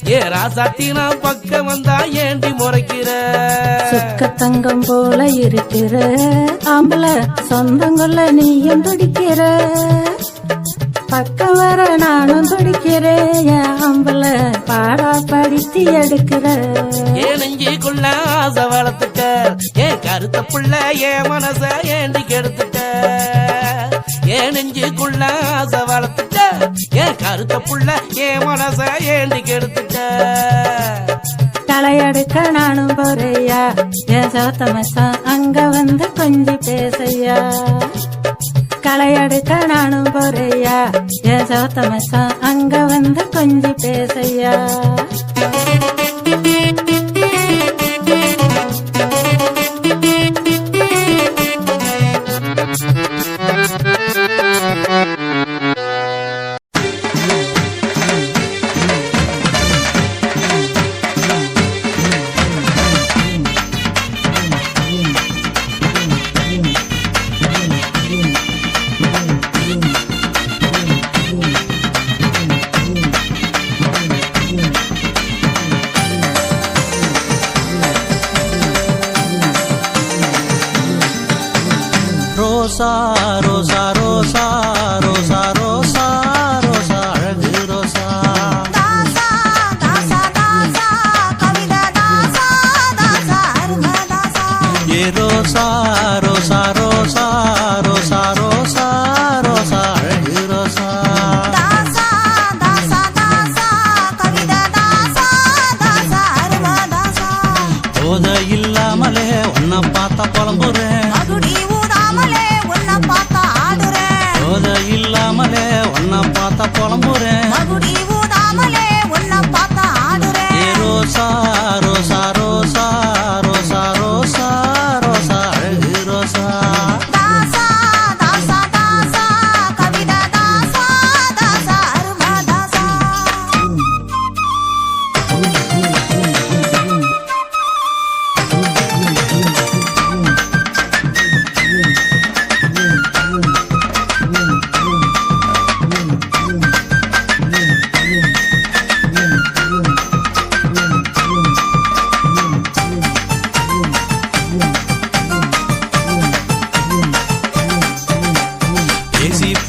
ஏ ராசாத்தி நான் பக்கம் வந்தா ஏண்டி முறைக்கிற சுக்க தங்கம் போல இருக்கிற ஆம்பள சொந்தங்கொள்ள நீயும் துடிக்கிற பக்கம் வர நானும் துடிக்கிறேன் ஆம்பள பாடா படித்து எடுக்கிற ஏன் நெஞ்சுக்குள்ள ஆசை வளர்த்துட்ட ஏன் கருத்த புள்ள என் மனச ஏண்டி கெடுத்துட்ட ஏன் நெஞ்சுக்குள்ள ஆசை வளர்த்துட்ட ஏன் கருத்த புள்ள என் மனச ஏண்டி கெடுத்துட்ட தலையெடுக்க நானும் போறையா என் சவத்த மச்சான் அங்க வந்து கொஞ்சி பேசையா களையெடுக்க நானும் போறையா என் சவத்த மச்சான் அங்க வந்து கொஞ்சி பேசையா ரோசா ரோசா ரோசா ரோசா ரோசா ரோசா அழகு ரோசா தாசா தாசா தாசா கவிதா தாசா தாசா அருக தாசா ஏ ரோசா ரோசா ரோசா ரோசா ரோசா ரோசா அழகு ரோசா தாசா தாசா தாசா கவிதா தாசா தாசா அருக தாசா போத இல்லாமலே உன்னை பார்த்தா புலம்புறேன் மகுடி ஊதாமலே உன்னை பார்த்தா ஆடுறேன்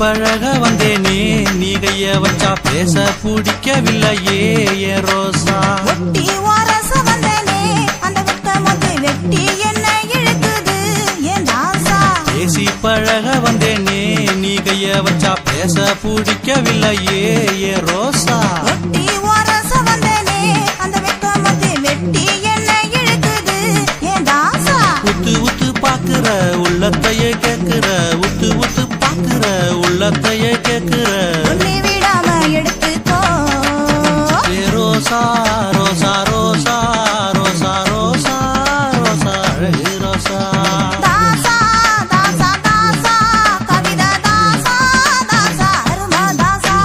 பழக வந்தேனே நீ கைய வச்சா பேச பிடிக்கவில்லையே ஏ ரோசா ஒட்டி ஓரச வந்தனே அந்த வெக்கம் வந்து வெட்டி என்ன இழுக்குது என் தாசா பேசி பழக வந்தேனே நீ கைய வச்சா பேச பிடிக்கவில்லையே ஏ ரோசா ஒட்டி ஓரச வந்தனே அந்த வெக்கம் வந்து வெட்டி என்ன இழுக்குது என் தாசா உத்து உத்து பாக்குற உள்ளத்தையே கேக்குற உத்து உத்து பாக்குற உள்ளத்தையே கேக்குற உன்னை விடாம எடுத்துக்கோ ஏ ரோசா ரோசா ரோசா ரோசா ரோசா ரோசா அழகு ரோசா தாசா தாசா தாசா கவிதா தாசா தாசா அருமா தாசா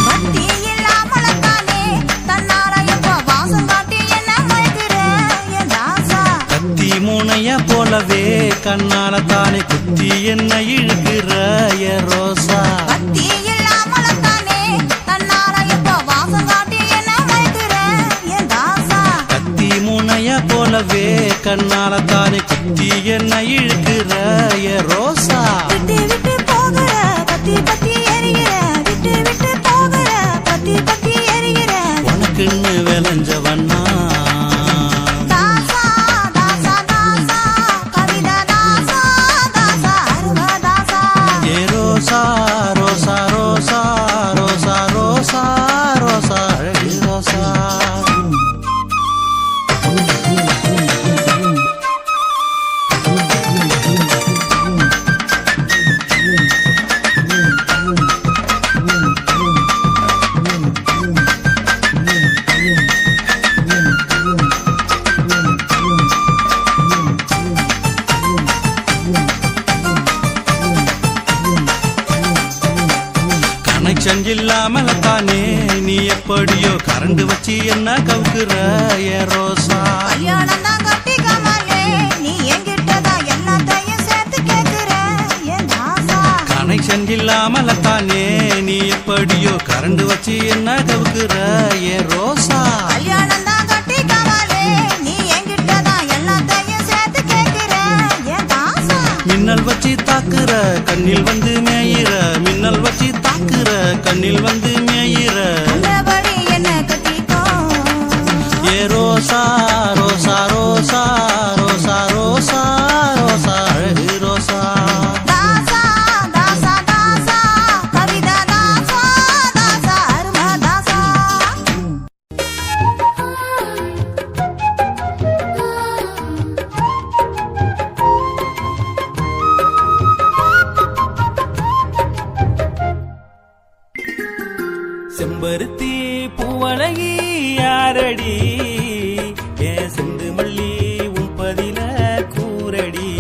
பக்தி இல்லாமலத்தானே தன்னால எப்போ வாசம் காட்டி என்ன மயக்குற என் தாசா கத்தி முனைய போலவே கண்ணால தானே குத்தி என்ன இழுக்கிற ஏ ரோசா பக்தி இல்லாமலத்தானே தன்னால எப்போ வாசம் காட்டி என்ன மயக்குற என் தாசா கத்தி முனைய போலவே கண்ணால தானே குத்தி என்ன இழுக்கிற ஏ ரோசா விட்டு விட்டு போகிற பத்தி பத்தி எரிகிற விட்டு விட்டு போகிற பத்தி பத்தி எரிகிற உனக்குன்னு விளைஞ்சவண்ணா தாசா தாசா தாசா கவிதா தாசா தாசா அருவா தாசா ஏ ரோசா ரோசா ரோசா ரோசா ரோசா ரோசா அழகு ரோசா கனெக்ஷன் இல்லாமல தானே நீ எப்படியோ கரண்ட் வச்சு என்ன கவுக்குற ஏ ரோசா கல்யாணம் தான் கட்டிக்காமலே நீ என்கிட்டதான் எல்லாத்தையும் சேர்த்து கேட்கிற என் தாசா கனெக்ஷன் இல்லாமல தானே நீ எப்படியோ கரண்ட் வச்சு என்ன கவுக்குற ஏ ரோசா கல்யாணம் தான் கட்டிக்காமலே நீ என்கிட்டதான் எல்லாத்தையும் சேர்த்து கேட்கிற என் தாசா மின்னல் வச்சு தாக்குற கண்ணில் வந்து மேயிற மின்னல் வச்சு தாக்குற கண்ணில் வந்து மேயிற அந்தபடி என்ன கட்டிக்கோ ஏ ரோசா ரோசா ரோசா ரோசா ரோசா ரோசா அழகு ரோசா தாசா தாசா தாசா கவிதா தாசா தாசா அருமா தாசா செம்பருத்தி பூவழகி யாரடி ஏ செந்து மல்லி உம்பதில கூரடி